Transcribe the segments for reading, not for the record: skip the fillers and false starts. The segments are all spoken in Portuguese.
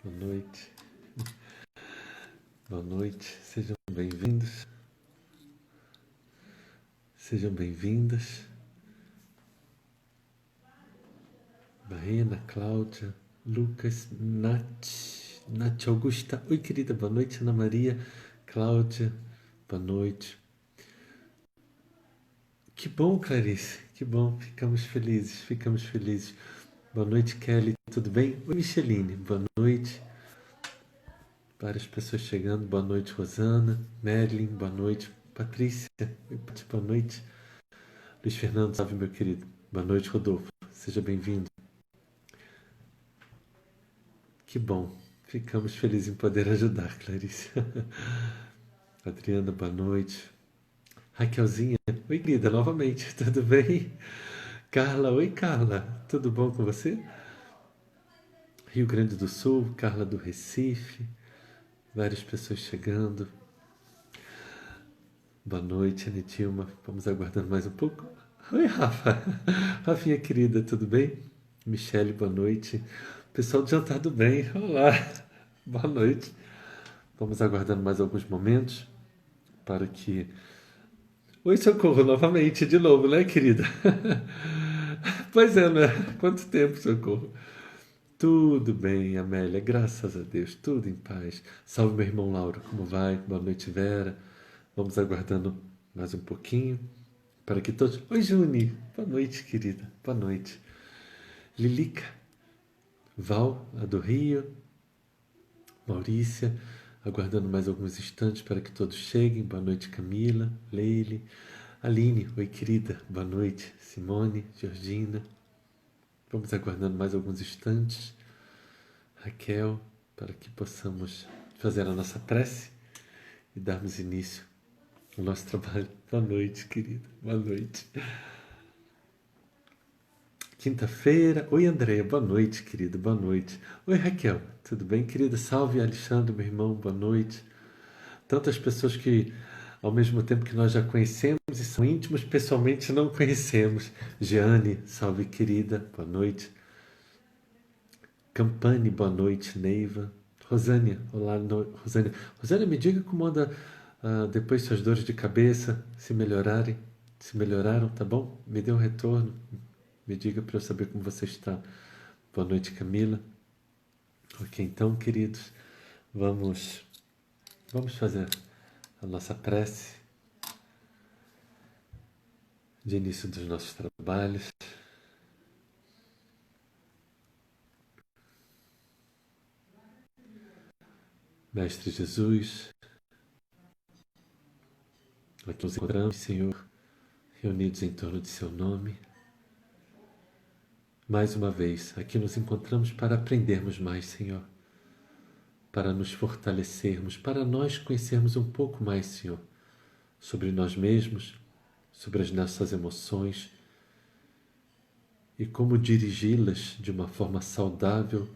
Boa noite. Boa noite. Sejam bem-vindos. Sejam bem-vindas. Marina, Cláudia, Lucas, Nath Augusta. Oi, querida. Boa noite, Ana Maria. Cláudia, boa noite. Que bom, Clarice. Que bom. Ficamos felizes, ficamos felizes. Boa noite, Kelly. Tudo bem? Oi, Micheline. Boa noite. Várias pessoas chegando. Boa noite, Rosana. Marilyn, boa noite. Patrícia, oi, Pati, boa noite. Luiz Fernando, salve, meu querido. Boa noite, Rodolfo. Seja bem-vindo. Que bom. Ficamos felizes em poder ajudar, Clarice. Adriana, boa noite. Raquelzinha, oi, querida, novamente. Tudo bem? Carla, oi, Carla. Tudo bom com você? Rio Grande do Sul, Carla do Recife. Várias pessoas chegando. Boa noite, Anitilma. Vamos aguardando mais um pouco. Oi, Rafa. Rafinha, querida, tudo bem? Michele, boa noite. Pessoal do Jantar do Bem, olá. Boa noite. Vamos aguardando mais alguns momentos para que... Oi, Socorro, novamente, de novo, né, querida? Pois é, né? Quanto tempo, Socorro? Tudo bem, Amélia, graças a Deus, tudo em paz. Salve, meu irmão Lauro, como vai? Boa noite, Vera. Vamos aguardando mais um pouquinho para que todos... Oi, Juni. Boa noite, querida. Boa noite. Lilica. Val, a do Rio. Maurícia. Aguardando mais alguns instantes para que todos cheguem. Boa noite, Camila. Leile. Aline. Oi, querida. Boa noite. Simone. Georgina. Vamos aguardando mais alguns instantes. Raquel, para que possamos fazer a nossa prece e darmos início ao nosso trabalho. Boa noite, querida. Boa noite. Quinta-feira. Oi, Andréia. Boa noite, querida. Boa noite. Oi, Raquel. Tudo bem, querida? Salve, Alexandre, meu irmão. Boa noite. Tantas pessoas que, ao mesmo tempo que nós já conhecemos e são íntimos, pessoalmente não conhecemos. Jeane, salve, querida. Boa noite. Campane, boa noite. Neiva. Rosânia, olá, Rosânia. Rosânia, me diga como anda depois suas dores de cabeça, se melhorarem. Se melhoraram, tá bom? Me dê um retorno. Me diga para eu saber como você está. Boa noite, Camila. Ok, então, queridos, vamos fazer a nossa prece de início dos nossos trabalhos. Mestre Jesus, aqui nos encontramos, Senhor, reunidos em torno de Seu nome. Mais uma vez, aqui nos encontramos para aprendermos mais, Senhor, para nos fortalecermos, para nós conhecermos um pouco mais, Senhor, sobre nós mesmos, sobre as nossas emoções e como dirigi-las de uma forma saudável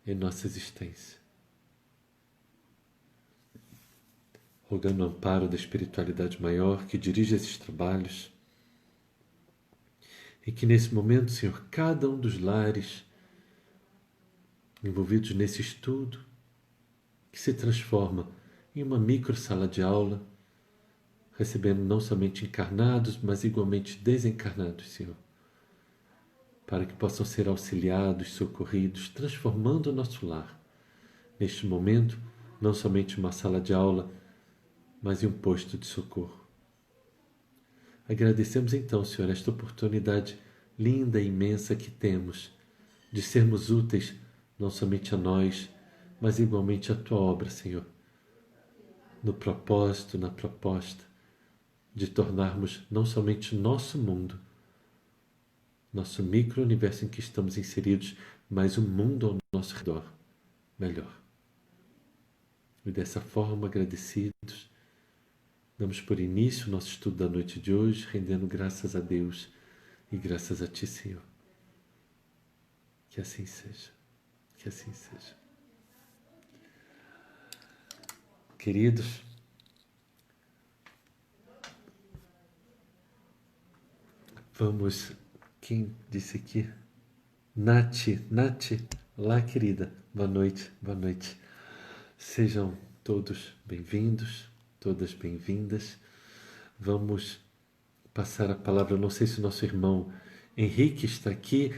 em nossa existência. Rogando o amparo da espiritualidade maior que dirige esses trabalhos e que nesse momento, Senhor, cada um dos lares envolvidos nesse estudo, que se transforma em uma micro sala de aula, recebendo não somente encarnados, mas igualmente desencarnados, Senhor, para que possam ser auxiliados, socorridos, transformando o nosso lar, neste momento, não somente uma sala de aula, mas em um posto de socorro. Agradecemos então, Senhor, esta oportunidade linda e imensa que temos de sermos úteis não somente a nós, mas igualmente à Tua obra, Senhor, no propósito, na proposta de tornarmos não somente nosso mundo, nosso micro-universo em que estamos inseridos, mas o mundo ao nosso redor melhor. E dessa forma, agradecidos, damos por início o nosso estudo da noite de hoje, rendendo graças a Deus e graças a Ti, Senhor. Que assim seja. Que assim seja. Queridos, vamos... Quem disse aqui? Nath, Olá, querida. Boa noite, boa noite. Sejam todos bem-vindos, todas bem-vindas. Vamos passar a palavra. Eu não sei se o nosso irmão Henrique está aqui.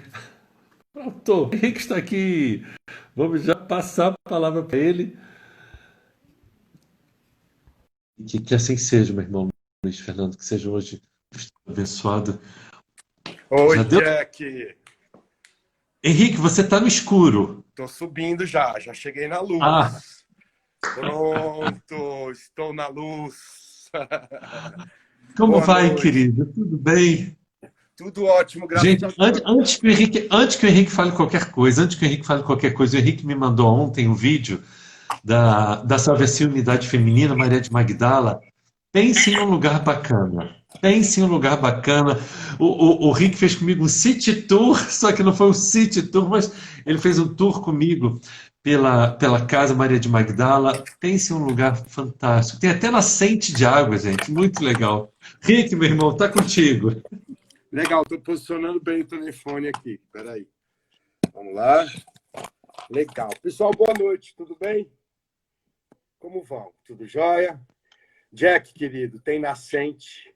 Pronto, Henrique está aqui. Vamos já passar a palavra para ele. Que assim seja, meu irmão Luiz Fernando, que seja hoje abençoado. Oi, Já deu? Jack. Henrique, você está no escuro. Tô subindo já cheguei na luz. Ah, Pronto, estou na luz. como Boa vai, noite. querido? Tudo bem? Tudo ótimo, graças Gente, a antes, Deus. antes que o Henrique fale qualquer coisa, o Henrique me mandou ontem um vídeo da Salvação Unidade Feminina, Maria de Magdala. Pense em um lugar bacana. Pense em um lugar bacana. O Rick fez comigo um city tour, só que não foi um city tour, mas ele fez um tour comigo pela Casa Maria de Magdala. Pense em um lugar fantástico. Tem até nascente de água, gente. Muito legal. Rick, meu irmão, tá contigo. Legal, tô posicionando bem o telefone aqui. Peraí. Vamos lá. Legal. Pessoal, boa noite, tudo bem? Como vão? Tudo jóia? Jack, querido, tem nascente,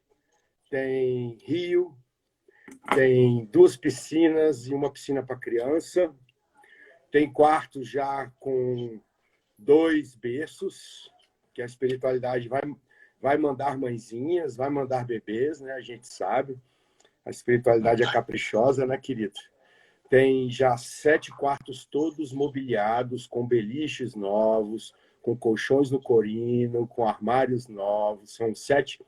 tem rio, tem 2 piscinas e uma piscina para criança. Tem quarto já com 2 berços, que a espiritualidade vai mandar mãezinhas, vai mandar bebês, né? A gente sabe. A espiritualidade é caprichosa, né, querido? Tem já 7 quartos todos mobiliados, com beliches novos, com colchões no corino, com armários novos. São 7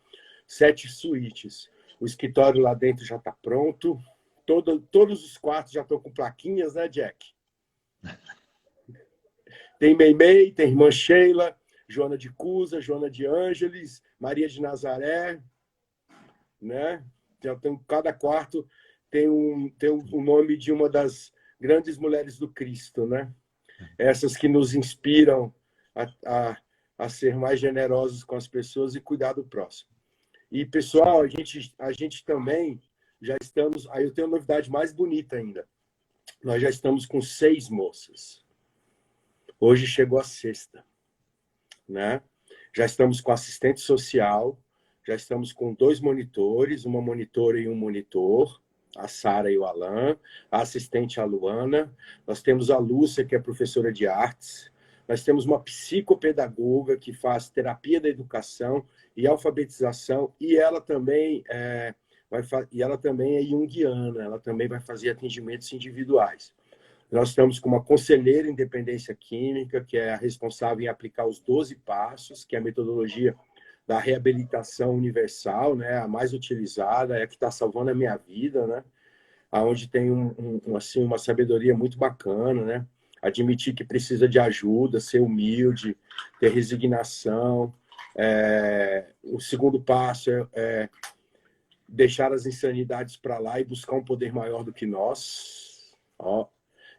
suítes. O escritório lá dentro já está pronto. Todos os quartos já estão com plaquinhas, né, Jack? Tem Meimei, tem irmã Sheila, Joana de Cusa, Joana de Ângeles, Maria de Nazaré, né? Cada quarto tem um nome de uma das grandes mulheres do Cristo, né? Essas que nos inspiram a ser mais generosos com as pessoas e cuidar do próximo. E, pessoal, a gente também já estamos... Aí eu tenho uma novidade mais bonita ainda. Nós já estamos com 6 moças. Hoje chegou a 6ª, né? Já estamos com assistente social, já estamos com 2 monitores, uma monitora e um monitor, a Sara e o Alan, a assistente a Luana, nós temos a Lúcia, que é professora de artes, nós temos uma psicopedagoga que faz terapia da educação e alfabetização, e ela também é junguiana, ela também vai fazer atendimentos individuais. Nós estamos com uma conselheira em dependência química, que é a responsável em aplicar os 12 passos, que é a metodologia da reabilitação universal, né? A mais utilizada, é a que está salvando a minha vida, né? Onde tem assim, uma sabedoria muito bacana, né? Admitir que precisa de ajuda, ser humilde, ter resignação. O segundo passo é deixar as insanidades para lá e buscar um poder maior do que nós. Ó.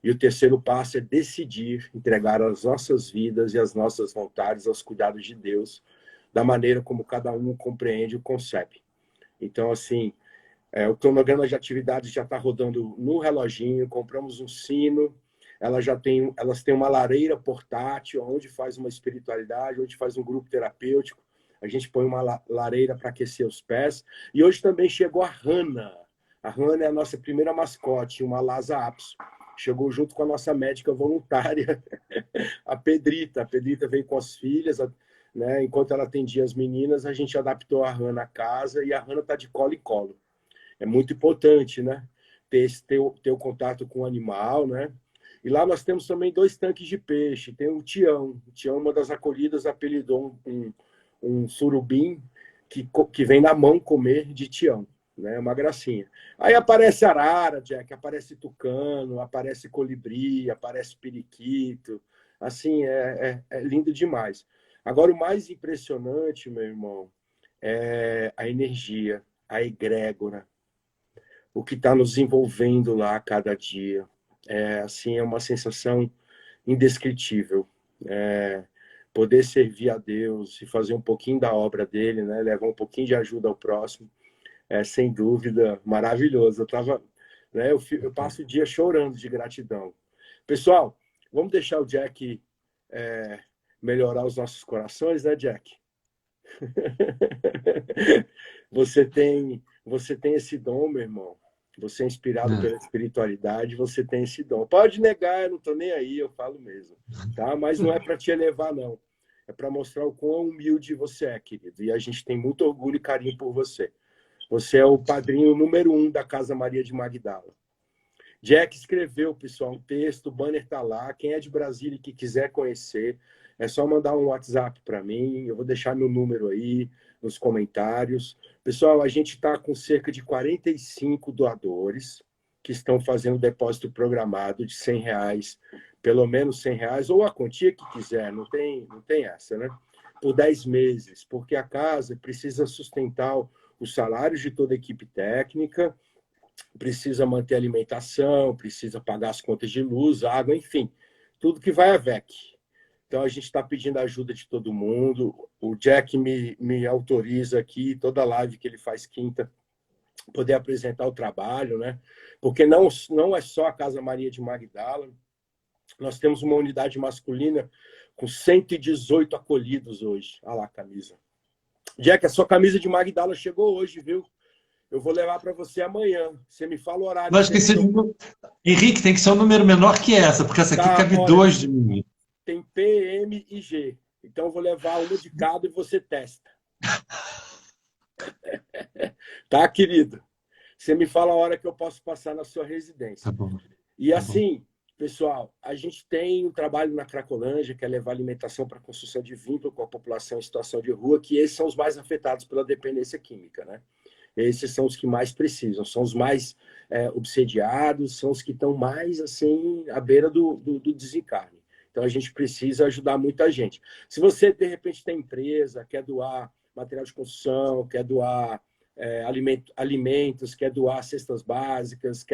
E o terceiro passo é decidir entregar as nossas vidas e as nossas vontades aos cuidados de Deus, da maneira como cada um compreende e concebe. Então, assim, o cronograma de atividades já está rodando no reloginho, compramos um sino, elas têm uma lareira portátil, onde faz uma espiritualidade, onde faz um grupo terapêutico, a gente põe uma lareira para aquecer os pés. E hoje também chegou a Hannah. A Hannah é a nossa primeira mascote, uma Lhasa Apso. Chegou junto com a nossa médica voluntária, a Pedrita. A Pedrita veio com as filhas, né? Enquanto ela atendia as meninas, a gente adaptou a Hannah à casa e a Hannah está de colo em colo. É muito importante, né? Ter o contato com o animal, né? E lá nós temos também 2 tanques de peixe. Tem o Tião. O Tião, uma das acolhidas, apelidou um surubim que vem na mão comer de Tião. Né? Uma gracinha. Aí aparece arara, Jack, aparece tucano, aparece colibri, aparece periquito. Assim, é lindo demais. Agora, o mais impressionante, meu irmão, é a energia, a egrégora, o que está nos envolvendo lá a cada dia. Assim, é uma sensação indescritível. Poder servir a Deus e fazer um pouquinho da obra dele, né? Levar um pouquinho de ajuda ao próximo, sem dúvida, maravilhoso. Eu passo o dia chorando de gratidão. Pessoal, Vamos deixar o Jack melhorar os nossos corações, né, Jack? Você tem esse dom, meu irmão. Você é inspirado pela espiritualidade, você tem esse dom. Pode negar, eu não estou nem aí, eu falo mesmo. Tá? Mas não é para te elevar, não. É para mostrar o quão humilde você é, querido. E a gente tem muito orgulho e carinho por você. Você é o padrinho número 1 da Casa Maria de Magdala. Jack escreveu, pessoal, um texto, o banner está lá. Quem é de Brasília e que quiser conhecer, é só mandar um WhatsApp para mim. Eu vou deixar meu número aí nos comentários. Pessoal, a gente está com cerca de 45 doadores que estão fazendo depósito programado de R$ 100, pelo menos R$ 100, ou a quantia que quiser, não tem essa, né? Por 10 meses, porque a casa precisa sustentar os salários de toda a equipe técnica, precisa manter a alimentação, precisa pagar as contas de luz, água, enfim, tudo que vai a VEC. Então, a gente está pedindo a ajuda de todo mundo. O Jack me autoriza aqui, toda live que ele faz quinta, poder apresentar o trabalho, né? Porque não é só a Casa Maria de Magdala. Nós temos uma unidade masculina com 118 acolhidos hoje. Olha lá a camisa. Jack, a sua camisa de Magdala chegou hoje, viu? Eu vou levar para você amanhã. Você me fala o horário. Mas que Henrique, tem que ser um número menor que essa, porque essa aqui cabe olha, 2 de mim. Tem P, M e G. Então eu vou levar uma de cada e você testa. Tá, querido? Você me fala a hora que eu posso passar na sua residência. Tá bom. E assim, pessoal, a gente tem um trabalho na Cracolândia, que é levar alimentação para construção de vínculo com a população em situação de rua, que esses são os mais afetados pela dependência química, né? Esses são os que mais precisam, são os mais obsediados, são os que estão mais, assim, à beira do desencarne. Então, a gente precisa ajudar muita gente. Se você, de repente, tem empresa, quer doar material de construção, quer doar alimentos, quer doar cestas básicas,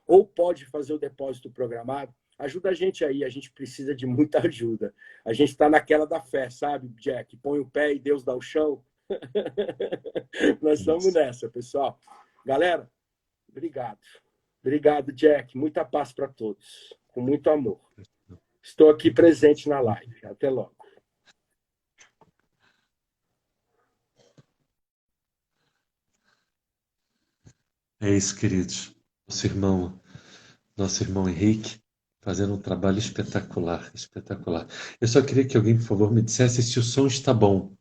ou pode fazer o depósito programado, ajuda a gente aí, a gente precisa de muita ajuda. A gente está naquela da fé, sabe, Jack? Põe o pé e Deus dá o chão. Nós estamos nessa, pessoal. Galera, obrigado. Obrigado, Jack. Muita paz para todos. Com muito amor. Estou aqui presente na live. Até logo. É isso, queridos. Nosso irmão Henrique, fazendo um trabalho espetacular, espetacular. Eu só queria que alguém, por favor, me dissesse se o som está bom.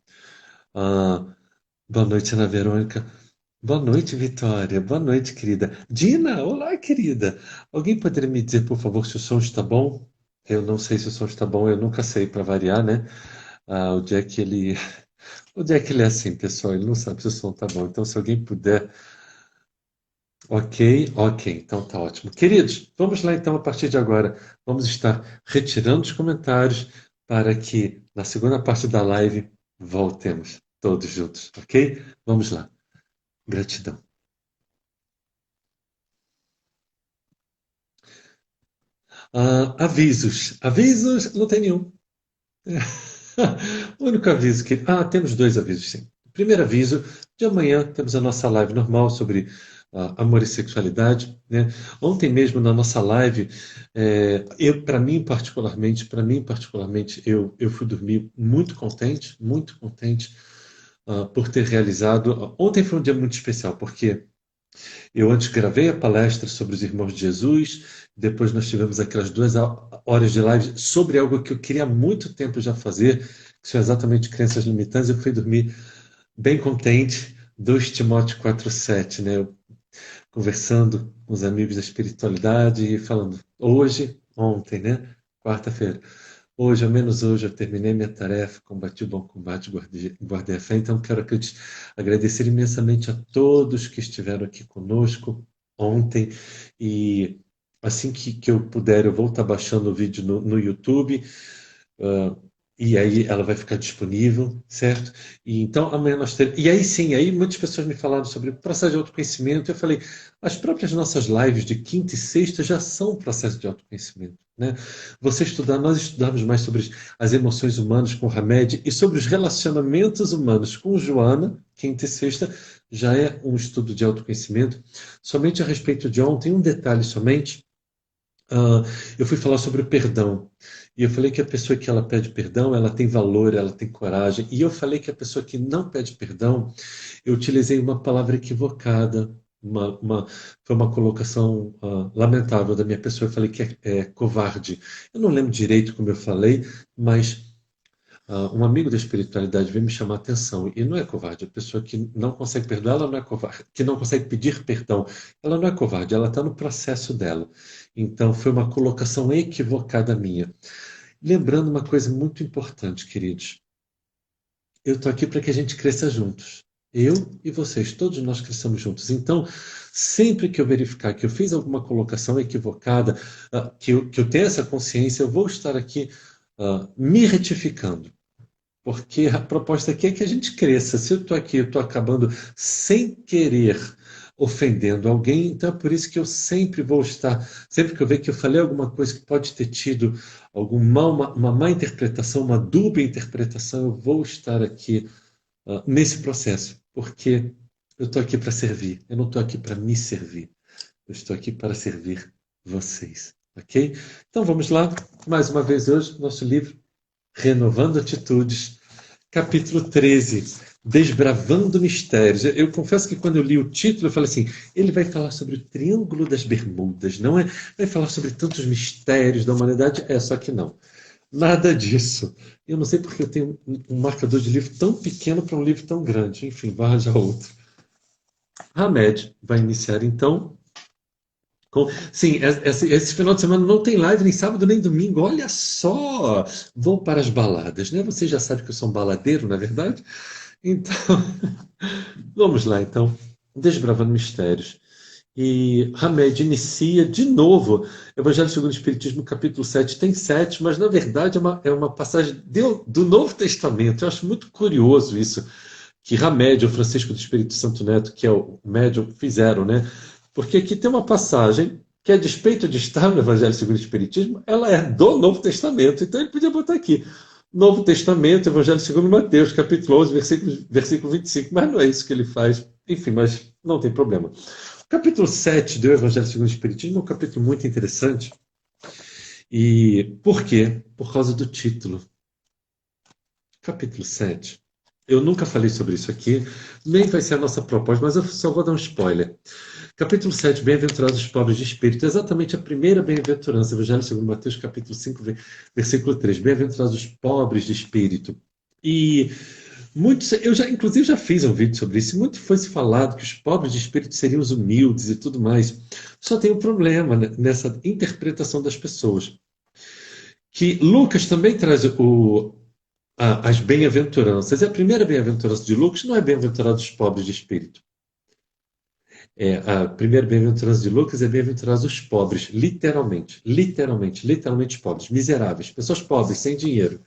Boa noite, Ana Verônica. Boa noite, Vitória. Boa noite, querida. Dina, olá, querida. Alguém poderia me dizer, por favor, se o som está bom? Eu não sei se o som está bom, eu nunca sei para variar, né? O Jack, ele é assim, pessoal, ele não sabe se o som está bom. Então, se alguém puder. Ok, então tá ótimo. Queridos, vamos lá então a partir de agora. Vamos estar retirando os comentários para que na segunda parte da live voltemos todos juntos, ok? Vamos lá. Gratidão. Avisos. Avisos, não tem nenhum. O único aviso que... temos 2 avisos, sim. O primeiro aviso, de amanhã temos a nossa live normal sobre amor e sexualidade, né? Ontem mesmo na nossa live, para mim particularmente, eu fui dormir muito contente por ter realizado. Ontem foi um dia muito especial, porque eu antes gravei a palestra sobre os irmãos de Jesus, depois nós tivemos aquelas 2 horas de live sobre algo que eu queria há muito tempo já fazer, que são exatamente crenças limitantes. Eu fui dormir bem contente, 2 Timóteo 4,7, né? Conversando com os amigos da espiritualidade e falando, ontem, né? Quarta-feira. Hoje, ao menos hoje, eu terminei minha tarefa, combati o bom combate, guardei a fé. Então, quero agradecer imensamente a todos que estiveram aqui conosco ontem. E assim que eu puder, eu vou estar baixando o vídeo no YouTube. E aí ela vai ficar disponível, certo? E então amanhã nós teremos. E aí sim, aí muitas pessoas me falaram sobre o processo de autoconhecimento. Eu falei, as próprias nossas lives de quinta e sexta já são um processo de autoconhecimento, né? Nós estudamos mais sobre as emoções humanas com Hamed e sobre os relacionamentos humanos com Joana, quinta e sexta, já é um estudo de autoconhecimento. Somente a respeito de ontem, um detalhe somente. ah, eu fui falar sobre o perdão. E eu falei que a pessoa que ela pede perdão, ela tem valor, ela tem coragem. E eu falei que a pessoa que não pede perdão, eu utilizei uma palavra equivocada. Foi uma colocação lamentável da minha pessoa. Eu falei que é covarde. Eu não lembro direito como eu falei, mas um amigo da espiritualidade veio me chamar a atenção. E não é covarde. A pessoa que não consegue perdoar, ela não é covarde. Que não consegue pedir perdão, ela não é covarde. Ela está no processo dela. Então, foi uma colocação equivocada minha. Lembrando uma coisa muito importante, queridos. Eu estou aqui para que a gente cresça juntos. Eu e vocês, todos nós cresçamos juntos. Então, sempre que eu verificar que eu fiz alguma colocação equivocada, que eu tenho essa consciência, eu vou estar aqui me retificando. Porque a proposta aqui é que a gente cresça. Se eu estou aqui, eu estou acabando sem querer ofendendo alguém, então é por isso que eu sempre vou estar, sempre que eu ver que eu falei alguma coisa que pode ter tido uma má interpretação, uma dúbia interpretação, eu vou estar aqui nesse processo, porque eu estou aqui para servir, eu não estou aqui para me servir, eu estou aqui para servir vocês, ok? Então vamos lá, mais uma vez hoje, nosso livro Renovando Atitudes, capítulo 13, Desbravando Mistérios. Eu confesso que quando eu li o título, eu falei assim, ele vai falar sobre o Triângulo das Bermudas, não é? Vai falar sobre tantos mistérios da humanidade? Só que não. Nada disso. Eu não sei porque eu tenho um marcador de livro tão pequeno para um livro tão grande. Enfim, vá arranjar outro. Hamed vai iniciar então sim, esse final de semana não tem live nem sábado nem domingo. Olha só! Vou para as baladas, né? Você já sabe que eu sou um baladeiro, na é verdade? Então, vamos lá, então. Desbravando Mistérios. E Hamed inicia de novo. Evangelho segundo o Espiritismo, capítulo 7, tem 7, mas na verdade é uma passagem do Novo Testamento. Eu acho muito curioso isso, que Hamed, o Francisco do Espírito Santo Neto, que é o médium, fizeram, né? Porque aqui tem uma passagem que, a despeito de estar no Evangelho segundo o Espiritismo, ela é do Novo Testamento. Então ele podia botar aqui, Novo Testamento, Evangelho segundo Mateus, capítulo 11, versículo 25. Mas não é isso que ele faz. Enfim, mas não tem problema. O capítulo 7 do Evangelho segundo o Espiritismo é um capítulo muito interessante. E por quê? Por causa do título. Capítulo 7. Eu nunca falei sobre isso aqui, nem vai ser a nossa proposta, mas eu só vou dar um spoiler. Capítulo 7, Bem-aventurados os pobres de espírito, exatamente a primeira bem-aventurança, Evangelho segundo Mateus, capítulo 5, versículo 3, Bem-aventurados os pobres de espírito. E muitos, inclusive já fiz um vídeo sobre isso, e muito foi se falado que os pobres de espírito seriam os humildes e tudo mais. Só tem um problema, né, nessa interpretação das pessoas. Que Lucas também traz as bem-aventuranças. E a primeira bem-aventurança de Lucas não é bem-aventurados os pobres de espírito. A primeira bem-aventurança de Lucas é bem-aventurados os pobres, literalmente pobres, miseráveis, pessoas pobres, sem dinheiro.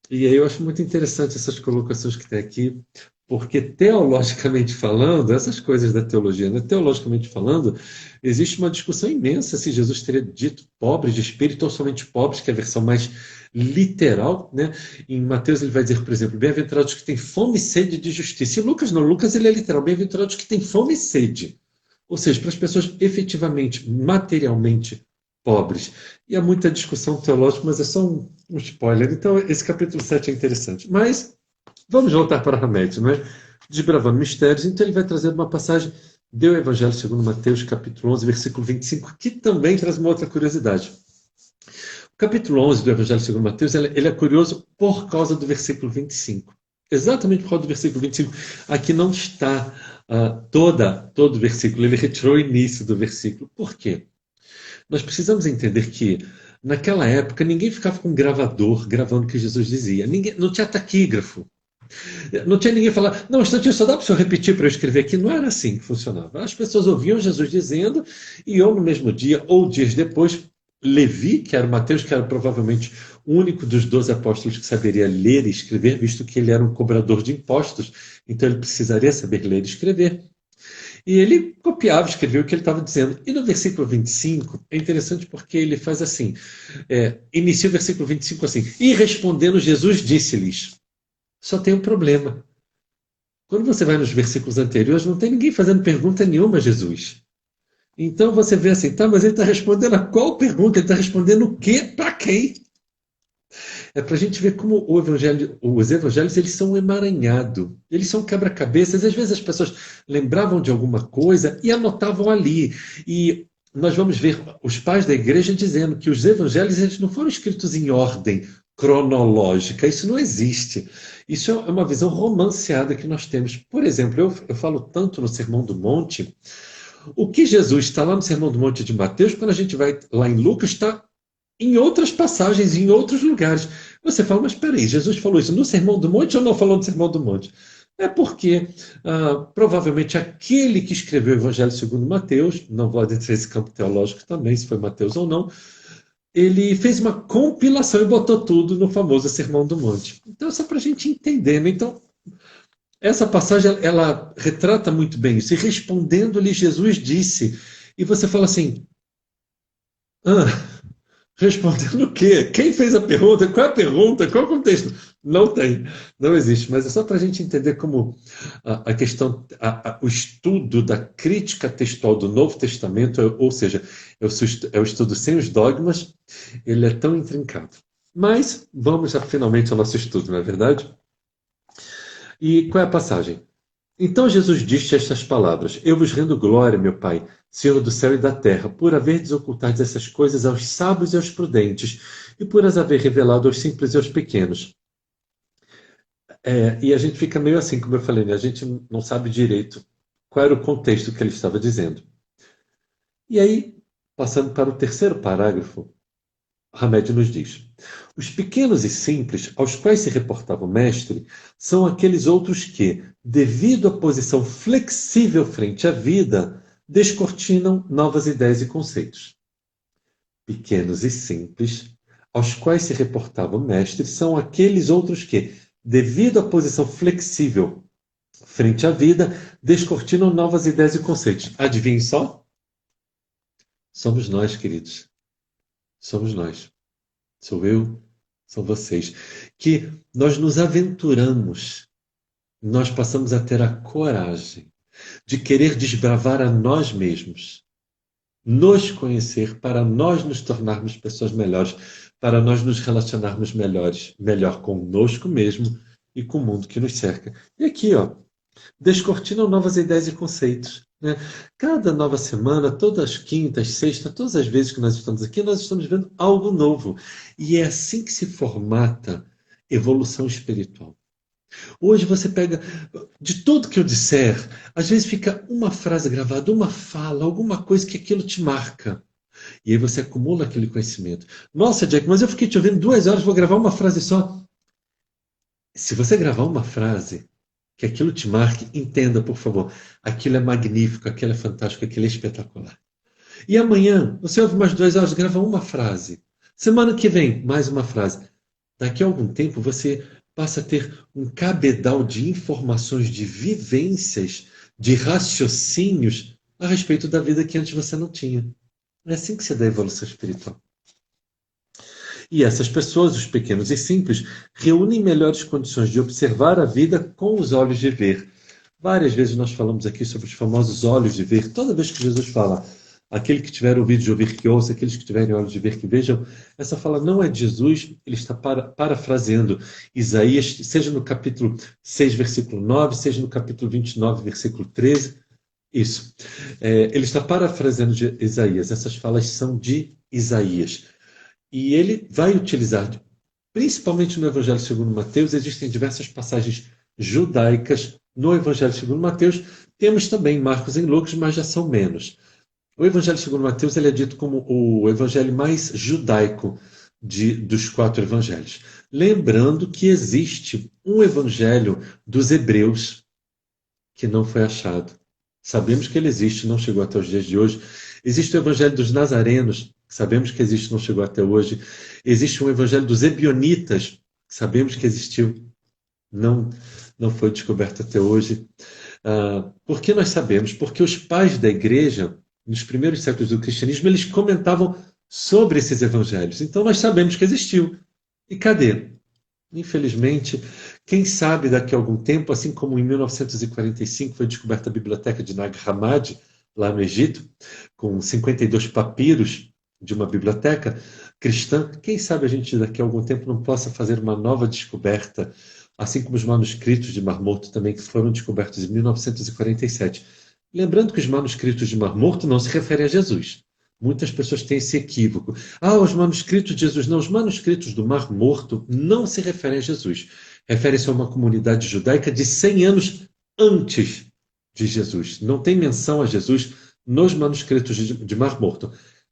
E aí eu acho muito interessante essas colocações que tem aqui, porque teologicamente falando, essas coisas da teologia, né? Teologicamente falando, existe uma discussão imensa se Jesus teria dito pobres de espírito ou somente pobres, que é a versão mais literal, né? Em Mateus ele vai dizer, por exemplo, bem-aventurados que têm fome e sede de justiça. E Lucas não, Lucas ele é literal, bem-aventurados que têm fome e sede. Ou seja, para as pessoas efetivamente, materialmente pobres. E há muita discussão teológica, mas é só um spoiler. Então, esse capítulo 7 é interessante. Mas, vamos voltar para Hamed, não é? Desbravando mistérios. Então, ele vai trazer uma passagem do Evangelho segundo Mateus, capítulo 11, versículo 25, que também traz uma outra curiosidade. O capítulo 11 do Evangelho segundo Mateus, ele é curioso por causa do versículo 25. Exatamente por causa do versículo 25. Aqui não está todo o versículo, ele retirou o início do versículo. Por quê? Nós precisamos entender que, naquela época, ninguém ficava com um gravador gravando o que Jesus dizia. Não tinha taquígrafo. Não tinha ninguém falar, não, instantinho, só dá para o senhor repetir para eu escrever aqui. Não era assim que funcionava. As pessoas ouviam Jesus dizendo, e ou no mesmo dia, ou dias depois, Levi, que era Mateus, que era provavelmente o único dos 12 apóstolos que saberia ler e escrever, visto que ele era um cobrador de impostos, então ele precisaria saber ler e escrever. E ele copiava, escrevia o que ele estava dizendo. E no versículo 25, é interessante porque ele faz assim, inicia o versículo 25 assim, e respondendo Jesus disse-lhes, só tem um problema. Quando você vai nos versículos anteriores, não tem ninguém fazendo pergunta nenhuma a Jesus. Então você vê assim, tá, mas ele está respondendo a qual pergunta? Ele está respondendo o quê? Para quem? É para a gente ver como os evangelhos eles são um emaranhado, eles são quebra-cabeças. Às vezes as pessoas lembravam de alguma coisa e anotavam ali. E nós vamos ver os pais da igreja dizendo que os evangelhos eles não foram escritos em ordem cronológica, isso não existe. Isso é uma visão romanceada que nós temos. Por exemplo, eu falo tanto no Sermão do Monte, o que Jesus está lá no Sermão do Monte de Mateus, quando a gente vai lá em Lucas, está em outras passagens, em outros lugares. Você fala, mas peraí, Jesus falou isso no Sermão do Monte ou não falou no Sermão do Monte? É porque provavelmente aquele que escreveu o Evangelho segundo Mateus, não vou entrar nesse campo teológico também, se foi Mateus ou não, ele fez uma compilação e botou tudo no famoso Sermão do Monte. Então, só para a gente entender, né? Então, essa passagem, ela retrata muito bem isso. E respondendo-lhe, Jesus disse, e você fala assim, ah, respondendo o quê? Quem fez a pergunta? Qual é a pergunta? Qual é o contexto? Não tem, não existe. Mas é só para a gente entender como a questão, o estudo da crítica textual do Novo Testamento, ou seja, é o estudo sem os dogmas, ele é tão intrincado. Mas vamos finalmente ao nosso estudo, não é verdade? E qual é a passagem? Então Jesus disse estas palavras: Eu vos rendo glória, meu Pai, Senhor do céu e da terra, por haver desocultado essas coisas aos sábios e aos prudentes, e por as haver revelado aos simples e aos pequenos. E a gente fica meio assim, como eu falei, né? A gente não sabe direito qual era o contexto que ele estava dizendo. E aí, passando para o terceiro parágrafo, Hamed nos diz: Os pequenos e simples, aos quais se reportava o mestre, são aqueles outros que, devido à posição flexível frente à vida, descortinam novas ideias e conceitos. Pequenos e simples, aos quais se reportava o mestre, são aqueles outros que, devido à posição flexível frente à vida, descortinam novas ideias e conceitos. Adivinhem só? Somos nós, queridos. Somos nós. Sou eu, são vocês, que nós nos aventuramos, nós passamos a ter a coragem de querer desbravar a nós mesmos, nos conhecer para nós nos tornarmos pessoas melhores, para nós nos relacionarmos melhor conosco mesmo e com o mundo que nos cerca. E aqui, ó, descortinam novas ideias e conceitos. Né? Cada nova semana, todas as quintas, sextas, todas as vezes que nós estamos aqui, nós estamos vendo algo novo. E é assim que se formata evolução espiritual. Hoje você pega, de tudo que eu disser, às vezes fica uma frase gravada, uma fala, alguma coisa que aquilo te marca. E aí você acumula aquele conhecimento. Nossa, Jack, mas eu fiquei te ouvindo 2 horas, vou gravar uma frase só. Se você gravar uma frase, que aquilo te marque, entenda, por favor, aquilo é magnífico, aquilo é fantástico, aquilo é espetacular. E amanhã, você ouve mais 2 horas, grava uma frase. Semana que vem, mais uma frase. Daqui a algum tempo, você passa a ter um cabedal de informações, de vivências, de raciocínios a respeito da vida que antes você não tinha. É assim que se dá a evolução espiritual. E essas pessoas, os pequenos e simples, reúnem melhores condições de observar a vida com os olhos de ver. Várias vezes nós falamos aqui sobre os famosos olhos de ver. Toda vez que Jesus fala, aquele que tiver ouvido de ouvir que ouça, aqueles que tiverem olhos de ver que vejam, essa fala não é de Jesus, ele está parafraseando Isaías, seja no capítulo 6, versículo 9, seja no capítulo 29, versículo 13. Isso. Ele está parafraseando de Isaías. Essas falas são de Isaías. E ele vai utilizar, principalmente no Evangelho segundo Mateus, existem diversas passagens judaicas no Evangelho segundo Mateus. Temos também Marcos e Lucas, mas já são menos. O Evangelho segundo Mateus ele é dito como o evangelho mais judaico dos 4 evangelhos. Lembrando que existe um evangelho dos hebreus que não foi achado. Sabemos que ele existe, não chegou até os dias de hoje. Existe o evangelho dos nazarenos, sabemos que existe, não chegou até hoje. Existe um evangelho dos ebionitas, sabemos que existiu, não foi descoberto até hoje. Por que nós sabemos? Porque os pais da igreja, nos primeiros séculos do cristianismo, eles comentavam sobre esses evangelhos. Então nós sabemos que existiu. E cadê? Infelizmente, quem sabe daqui a algum tempo, assim como em 1945 foi descoberta a biblioteca de Nag Hammadi, lá no Egito, com 52 papiros de uma biblioteca cristã. Quem sabe a gente daqui a algum tempo não possa fazer uma nova descoberta, assim como os manuscritos de Mar Morto também, que foram descobertos em 1947. Lembrando que os manuscritos de Mar Morto não se referem a Jesus. Muitas pessoas têm esse equívoco. Ah, os manuscritos de Jesus. Não, os manuscritos do Mar Morto não se referem a Jesus. Referem-se a uma comunidade judaica de 100 anos antes de Jesus. Não tem menção a Jesus nos manuscritos de Mar Morto.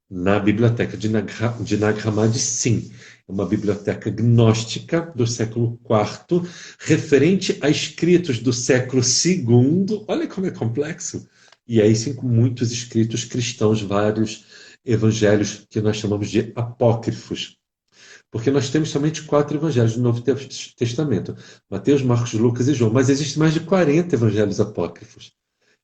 Na biblioteca de Nag Hammadi, sim. É uma biblioteca gnóstica do século IV, referente a escritos do século II. Olha como é complexo. E aí sim, com muitos escritos cristãos, vários evangelhos que nós chamamos de apócrifos. Porque nós temos somente 4 evangelhos do Novo Testamento: Mateus, Marcos, Lucas e João. Mas existem mais de 40 evangelhos apócrifos.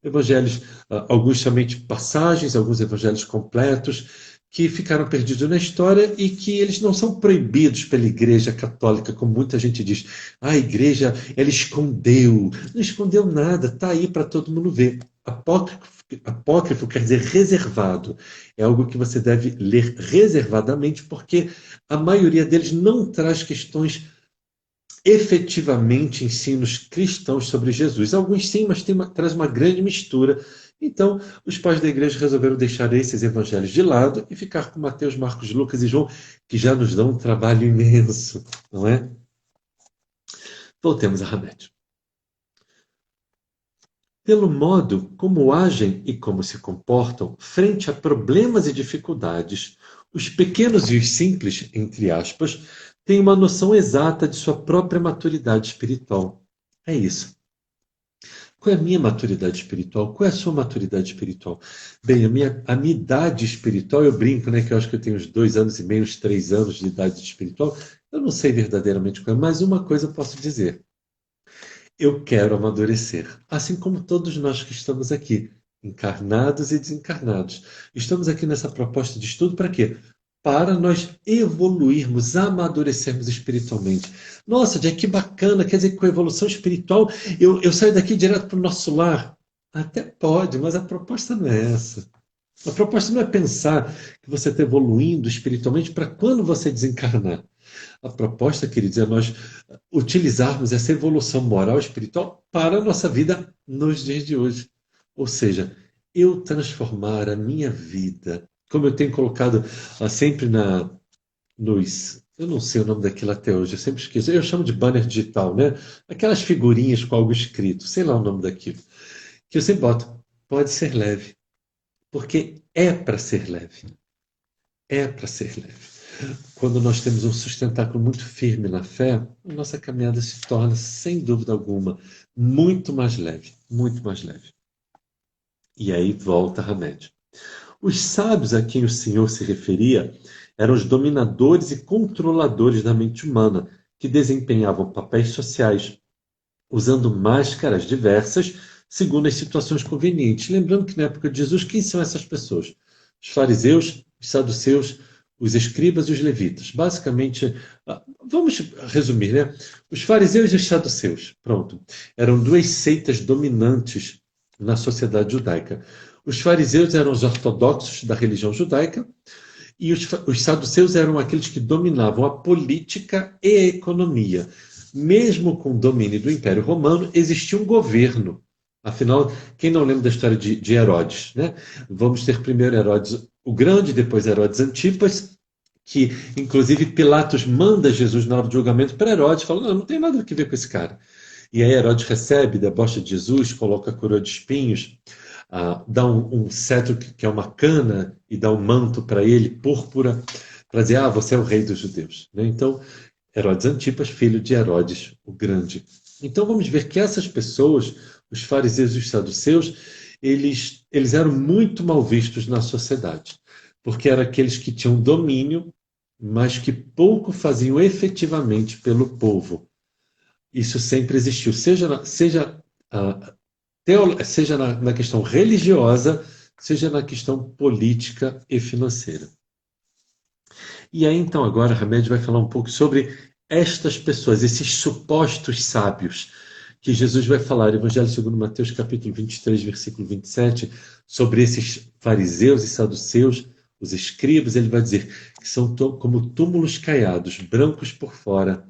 Evangelhos, alguns somente passagens, alguns evangelhos completos, que ficaram perdidos na história e que eles não são proibidos pela Igreja Católica, como muita gente diz. A Igreja, ela escondeu. Não escondeu nada, está aí para todo mundo ver. Apócrifo quer dizer reservado. É algo que você deve ler reservadamente, porque a maioria deles não traz questões efetivamente ensinos cristãos sobre Jesus. Alguns sim, mas traz uma grande mistura. Então, os pais da igreja resolveram deixar esses evangelhos de lado e ficar com Mateus, Marcos, Lucas e João, que já nos dão um trabalho imenso, não é? Voltemos a Hamed. Pelo modo como agem e como se comportam frente a problemas e dificuldades, os pequenos e os simples, entre aspas, têm uma noção exata de sua própria maturidade espiritual. É isso. Qual é a minha maturidade espiritual? Qual é a sua maturidade espiritual? Bem, a minha idade espiritual, eu brinco, né, que eu acho que eu tenho uns 2 anos e meio, uns 3 anos de idade espiritual. Eu não sei verdadeiramente qual é, mas uma coisa eu posso dizer. Eu quero amadurecer, assim como todos nós que estamos aqui, encarnados e desencarnados. Estamos aqui nessa proposta de estudo para quê? Para nós evoluirmos, amadurecermos espiritualmente. Nossa, Jack, que bacana, quer dizer que com a evolução espiritual eu saio daqui direto para o nosso lar? Até pode, mas a proposta não é essa. A proposta não é pensar que você está evoluindo espiritualmente para quando você desencarnar. A proposta, queridos, é nós utilizarmos essa evolução moral e espiritual para a nossa vida nos dias de hoje. Ou seja, eu transformar a minha vida, como eu tenho colocado sempre nos... Eu não sei o nome daquilo até hoje, eu sempre esqueço. Eu chamo de banner digital, né? Aquelas figurinhas com algo escrito, sei lá o nome daquilo. Que eu sempre boto, pode ser leve. Porque é para ser leve. É para ser leve. Quando nós temos um sustentáculo muito firme na fé, a nossa caminhada se torna, sem dúvida alguma, muito mais leve, muito mais leve. E aí volta Hamed. Os sábios a quem o Senhor se referia eram os dominadores e controladores da mente humana, que desempenhavam papéis sociais, usando máscaras diversas, segundo as situações convenientes. Lembrando que na época de Jesus, quem são essas pessoas? Os fariseus, os saduceus, os escribas e os levitas. Basicamente, vamos resumir, né? Os fariseus e os saduceus, pronto, eram 2 seitas dominantes na sociedade judaica. Os fariseus eram os ortodoxos da religião judaica e os saduceus eram aqueles que dominavam a política e a economia. Mesmo com o domínio do Império Romano, existia um governo. Afinal, quem não lembra da história de Herodes, né? Vamos ter primeiro Herodes o Grande, depois Herodes Antipas, que inclusive Pilatos manda Jesus na hora do julgamento para Herodes, falando, não tem nada a ver com esse cara. E aí Herodes recebe, debocha de Jesus, coloca a coroa de espinhos, dá um cetro que é uma cana e dá um manto para ele, púrpura, para dizer, você é o rei dos judeus. Né? Então, Herodes Antipas, filho de Herodes o Grande. Então vamos ver que essas pessoas, os fariseus e os saduceus, eles eram muito mal vistos na sociedade, porque eram aqueles que tinham domínio, mas que pouco faziam efetivamente pelo povo. Isso sempre existiu, seja na questão religiosa, seja na questão política e financeira. E aí, então, agora, Hamed vai falar um pouco sobre estas pessoas, esses supostos sábios, que Jesus vai falar, Evangelho segundo Mateus, capítulo 23, versículo 27, sobre esses fariseus e saduceus, os escribas, ele vai dizer que são como túmulos caiados, brancos por fora,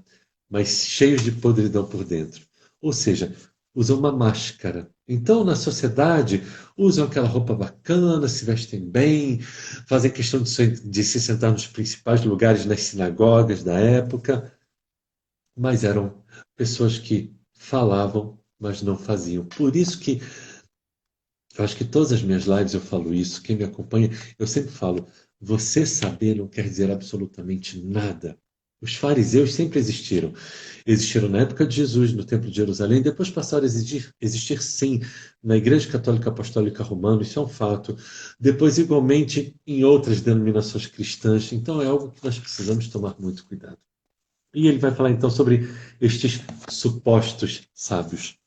mas cheios de podridão por dentro. Ou seja, usam uma máscara. Então, na sociedade, usam aquela roupa bacana, se vestem bem, fazem questão de se sentar nos principais lugares nas sinagogas da época, mas eram pessoas que falavam, mas não faziam. Por isso que eu acho que todas as minhas lives eu falo isso, quem me acompanha, eu sempre falo, você saber não quer dizer absolutamente nada. Os fariseus sempre existiram. Existiram na época de Jesus, no Templo de Jerusalém, depois passaram a existir sim, na Igreja Católica Apostólica Romana, isso é um fato. Depois, igualmente, em outras denominações cristãs. Então, é algo que nós precisamos tomar muito cuidado. E ele vai falar, então, sobre estes supostos sábios.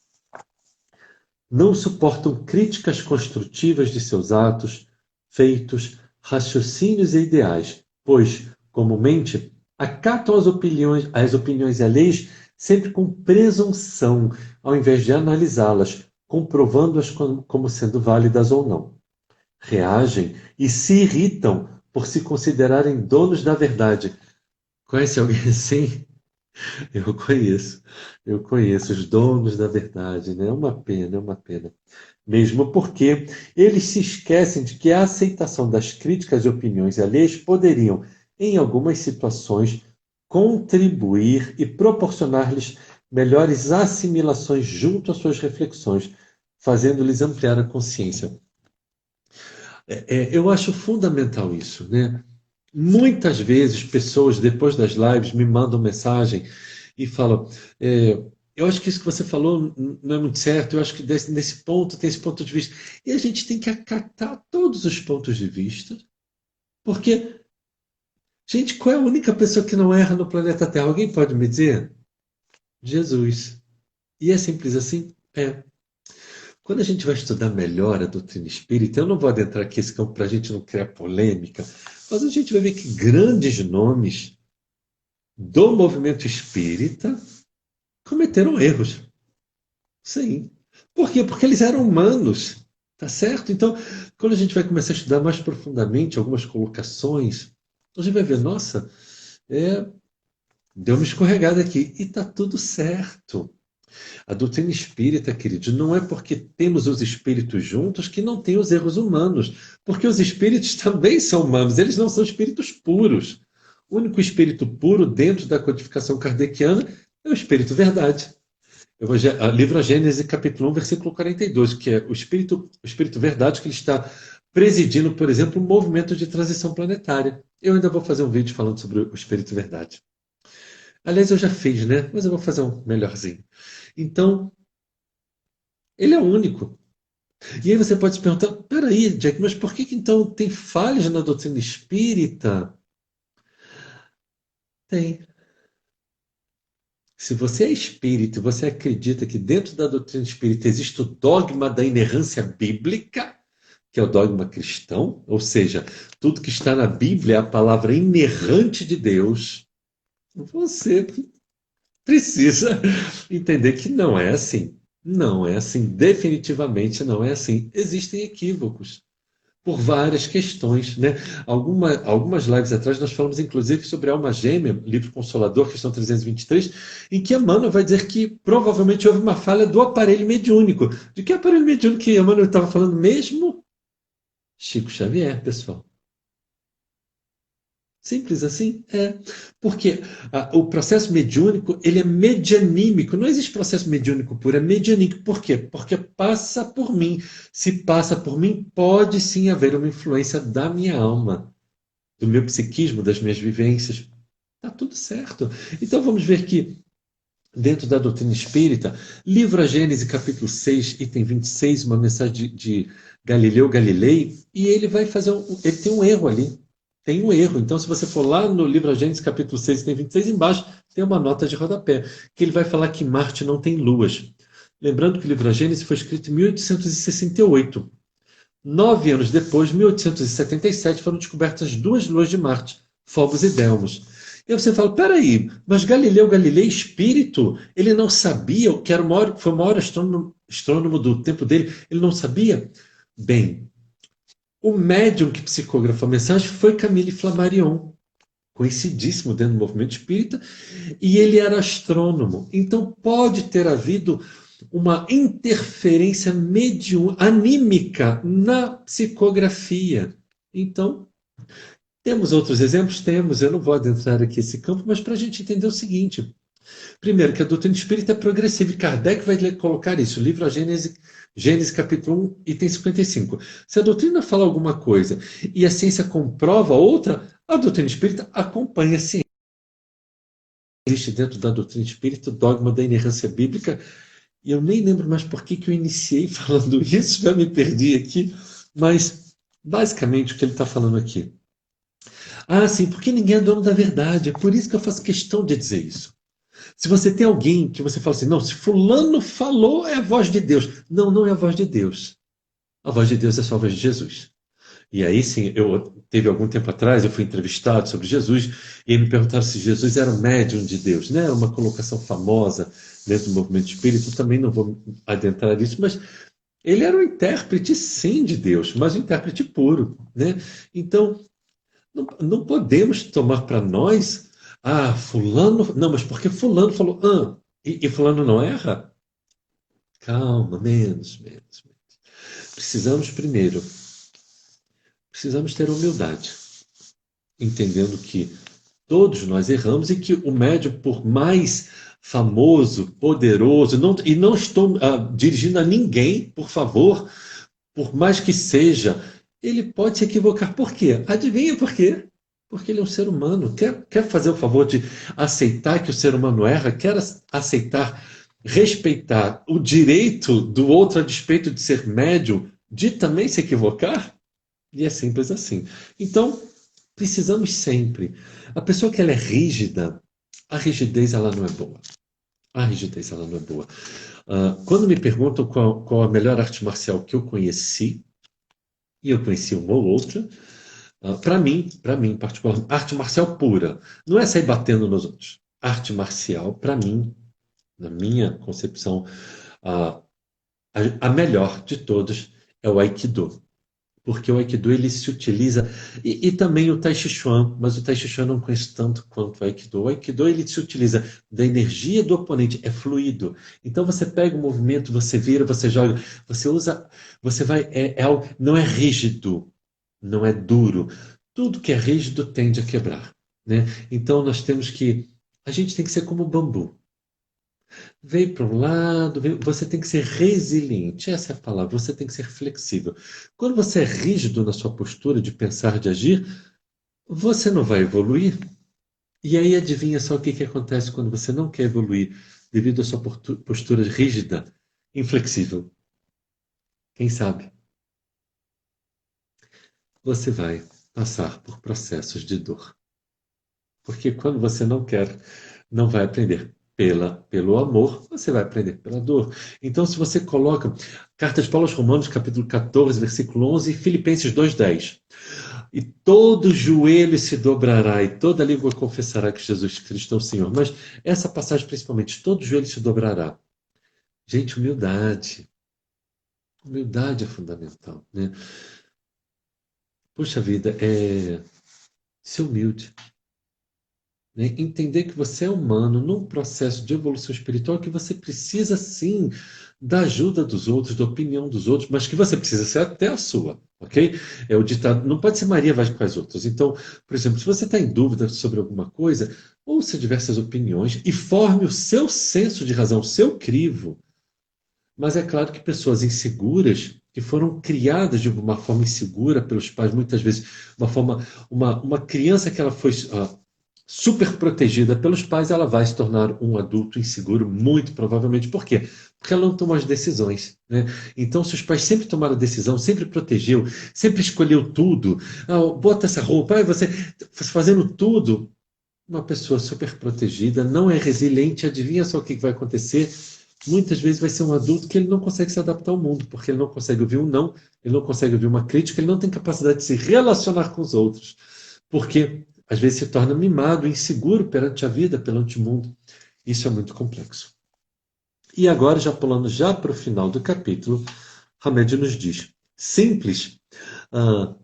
Não suportam críticas construtivas de seus atos, feitos, raciocínios e ideais, pois, comumente, acatam as opiniões alheias sempre com presunção, ao invés de analisá-las, comprovando-as como sendo válidas ou não. Reagem e se irritam por se considerarem donos da verdade. Conhece alguém assim? Eu conheço os donos da verdade, né? É uma pena, é uma pena. Mesmo porque eles se esquecem de que a aceitação das críticas e opiniões alheias poderiam, em algumas situações, contribuir e proporcionar-lhes melhores assimilações junto às suas reflexões, fazendo-lhes ampliar a consciência. Eu acho fundamental isso, né? Muitas vezes, pessoas, depois das lives, me mandam mensagem e falam: eu acho que isso que você falou não é muito certo, eu acho que nesse ponto tem esse ponto de vista. E a gente tem que acatar todos os pontos de vista, porque, gente, qual é a única pessoa que não erra no planeta Terra? Alguém pode me dizer? Jesus. E é simples assim? É. Quando a gente vai estudar melhor a doutrina espírita, eu não vou adentrar aqui esse campo para a gente não criar polêmica, mas a gente vai ver que grandes nomes do movimento espírita cometeram erros. Sim. Por quê? Porque eles eram humanos. Tá certo? Então, quando a gente vai começar a estudar mais profundamente algumas colocações, a gente vai ver, nossa, deu uma escorregada aqui. E tá tudo certo. A doutrina espírita, queridos, não é porque temos os espíritos juntos que não tem os erros humanos. Porque os espíritos também são humanos, eles não são espíritos puros. O único espírito puro dentro da codificação kardeciana é o espírito verdade. Livro A Gênese, capítulo 1, versículo 42, que é o espírito verdade que ele está presidindo, por exemplo, um movimento de transição planetária. Eu ainda vou fazer um vídeo falando sobre o espírito verdade. Aliás, eu já fiz, né? Mas eu vou fazer um melhorzinho. Então, ele é o único. E aí você pode se perguntar, peraí, Jack, mas por que então tem falhas na doutrina espírita? Tem. Se você é espírita e você acredita que dentro da doutrina espírita existe o dogma da inerrância bíblica, que é o dogma cristão, ou seja, tudo que está na Bíblia é a palavra inerrante de Deus, você precisa entender que não é assim. Não é assim, definitivamente não é assim. Existem equívocos por várias questões, né? Algumas lives atrás nós falamos inclusive sobre a alma gêmea, livro Consolador, questão 323, em que Emmanuel vai dizer que provavelmente houve uma falha do aparelho mediúnico. De que aparelho mediúnico que Emmanuel estava falando mesmo? Chico Xavier, pessoal. Simples assim? É. Porque o processo mediúnico, ele é medianímico. Não existe processo mediúnico puro, é medianímico. Por quê? Porque passa por mim. Se passa por mim, pode sim haver uma influência da minha alma, do meu psiquismo, das minhas vivências. Está tudo certo. Então vamos ver que, dentro da doutrina espírita, livro A Gênese, capítulo 6, item 26, uma mensagem de Galileu Galilei, e ele vai fazer ele tem um erro ali. Tem um erro. Então, se você for lá no livro A Gênesis, capítulo 6, tem 26, embaixo tem uma nota de rodapé, que ele vai falar que Marte não tem luas. Lembrando que o livro A Gênesis foi escrito em 1868. 9 anos depois, 1877, foram descobertas 2 luas de Marte, Phobos e Deimos. E aí você fala, peraí, mas Galileu Galilei, espírito, ele não sabia, que foi o maior astrônomo do tempo dele, ele não sabia? Bem, O médium que psicografou a mensagem foi Camille Flammarion, conhecidíssimo dentro do movimento espírita, e ele era astrônomo. Então pode ter havido uma interferência anímica na psicografia. Então, temos outros exemplos? Temos. Eu não vou adentrar aqui esse campo, mas para a gente entender o seguinte. Primeiro, que a doutrina espírita é progressiva, e Kardec vai colocar isso, o livro A Gênese, Gênesis capítulo 1, item 55. Se a doutrina fala alguma coisa e a ciência comprova outra, a doutrina espírita acompanha a ciência. Existe dentro da doutrina espírita o dogma da inerrância bíblica, e eu nem lembro mais por que eu iniciei falando isso, já me perdi aqui, mas basicamente o que ele está falando aqui. Ah, sim, porque ninguém é dono da verdade, é por isso que eu faço questão de dizer isso. Se você tem alguém que você fala assim, não, se fulano falou, é a voz de Deus. Não, não é a voz de Deus. A voz de Deus é só a voz de Jesus. E aí sim, teve algum tempo atrás, eu fui entrevistado sobre Jesus, e me perguntaram se Jesus era o médium de Deus, né? Era uma colocação famosa dentro do movimento espírita, eu também não vou adentrar nisso, mas ele era um intérprete, sim, de Deus, mas um intérprete puro, né? Então, não podemos tomar para nós, fulano, não, mas porque fulano falou, e fulano não erra? Calma, menos. Precisamos primeiro, precisamos ter humildade, entendendo que todos nós erramos e que o médium, por mais famoso, poderoso, e não estou dirigindo a ninguém, por favor, por mais que seja, ele pode se equivocar. Por quê? Adivinha por quê? Porque ele é um ser humano. Quer fazer o favor de aceitar que o ser humano erra? Quer aceitar, respeitar o direito do outro a despeito de ser médium, de também se equivocar? E é simples assim. Então, precisamos sempre. A pessoa que ela é rígida, a rigidez ela não é boa. A rigidez ela não é boa. Quando me perguntam qual a melhor arte marcial que eu conheci, e eu conheci uma ou outra, para mim, em particular, arte marcial pura, não é sair batendo nos outros. Arte marcial, para mim, na minha concepção, a melhor de todas é o Aikido. Porque o Aikido ele se utiliza, e também o Tai Chi Chuan, mas o Tai Chi Chuan eu não conheço tanto quanto o Aikido. O Aikido ele se utiliza da energia do oponente, é fluido. Então você pega o movimento, você vira, você joga, você usa, você vai, algo, não é rígido, não é duro. Tudo que é rígido tende a quebrar, né? Então a gente tem que ser como o bambu. Veio para um lado, você tem que ser resiliente, essa é a palavra, você tem que ser flexível. Quando você é rígido na sua postura de pensar, de agir, você não vai evoluir. E aí adivinha só o que acontece quando você não quer evoluir devido à sua postura rígida, inflexível. Quem sabe? Você vai passar por processos de dor. Porque quando você não quer, não vai aprender pelo amor, você vai aprender pela dor. Então, se você coloca Carta de Paulo aos Romanos, capítulo 14, versículo 11, e Filipenses 2:10. E todo joelho se dobrará e toda língua confessará que Jesus Cristo é o Senhor. Mas essa passagem, principalmente, todo joelho se dobrará. Gente, humildade. Humildade é fundamental, né? Puxa vida, ser humilde. Né? Entender que você é humano num processo de evolução espiritual, que você precisa sim da ajuda dos outros, da opinião dos outros, mas que você precisa ser até a sua, ok? É o ditado, não pode ser Maria vai com as outras. Então, por exemplo, se você está em dúvida sobre alguma coisa, ouça diversas opiniões e forme o seu senso de razão, o seu crivo. Mas é claro que pessoas inseguras, que foram criadas de uma forma insegura pelos pais, muitas vezes uma criança que ela foi super protegida pelos pais, ela vai se tornar um adulto inseguro, muito provavelmente. Por quê? Porque ela não tomou as decisões, né? Então, se os pais sempre tomaram a decisão, sempre protegeu, sempre escolheu tudo, bota essa roupa, você fazendo tudo, uma pessoa super protegida, não é resiliente, adivinha só o que vai acontecer? Muitas vezes vai ser um adulto que ele não consegue se adaptar ao mundo, porque ele não consegue ouvir um não, ele não consegue ouvir uma crítica, ele não tem capacidade de se relacionar com os outros, porque às vezes se torna mimado, inseguro perante a vida, perante o mundo. Isso é muito complexo. E agora, já pulando já para o final do capítulo, Hamed nos diz: simples Ah,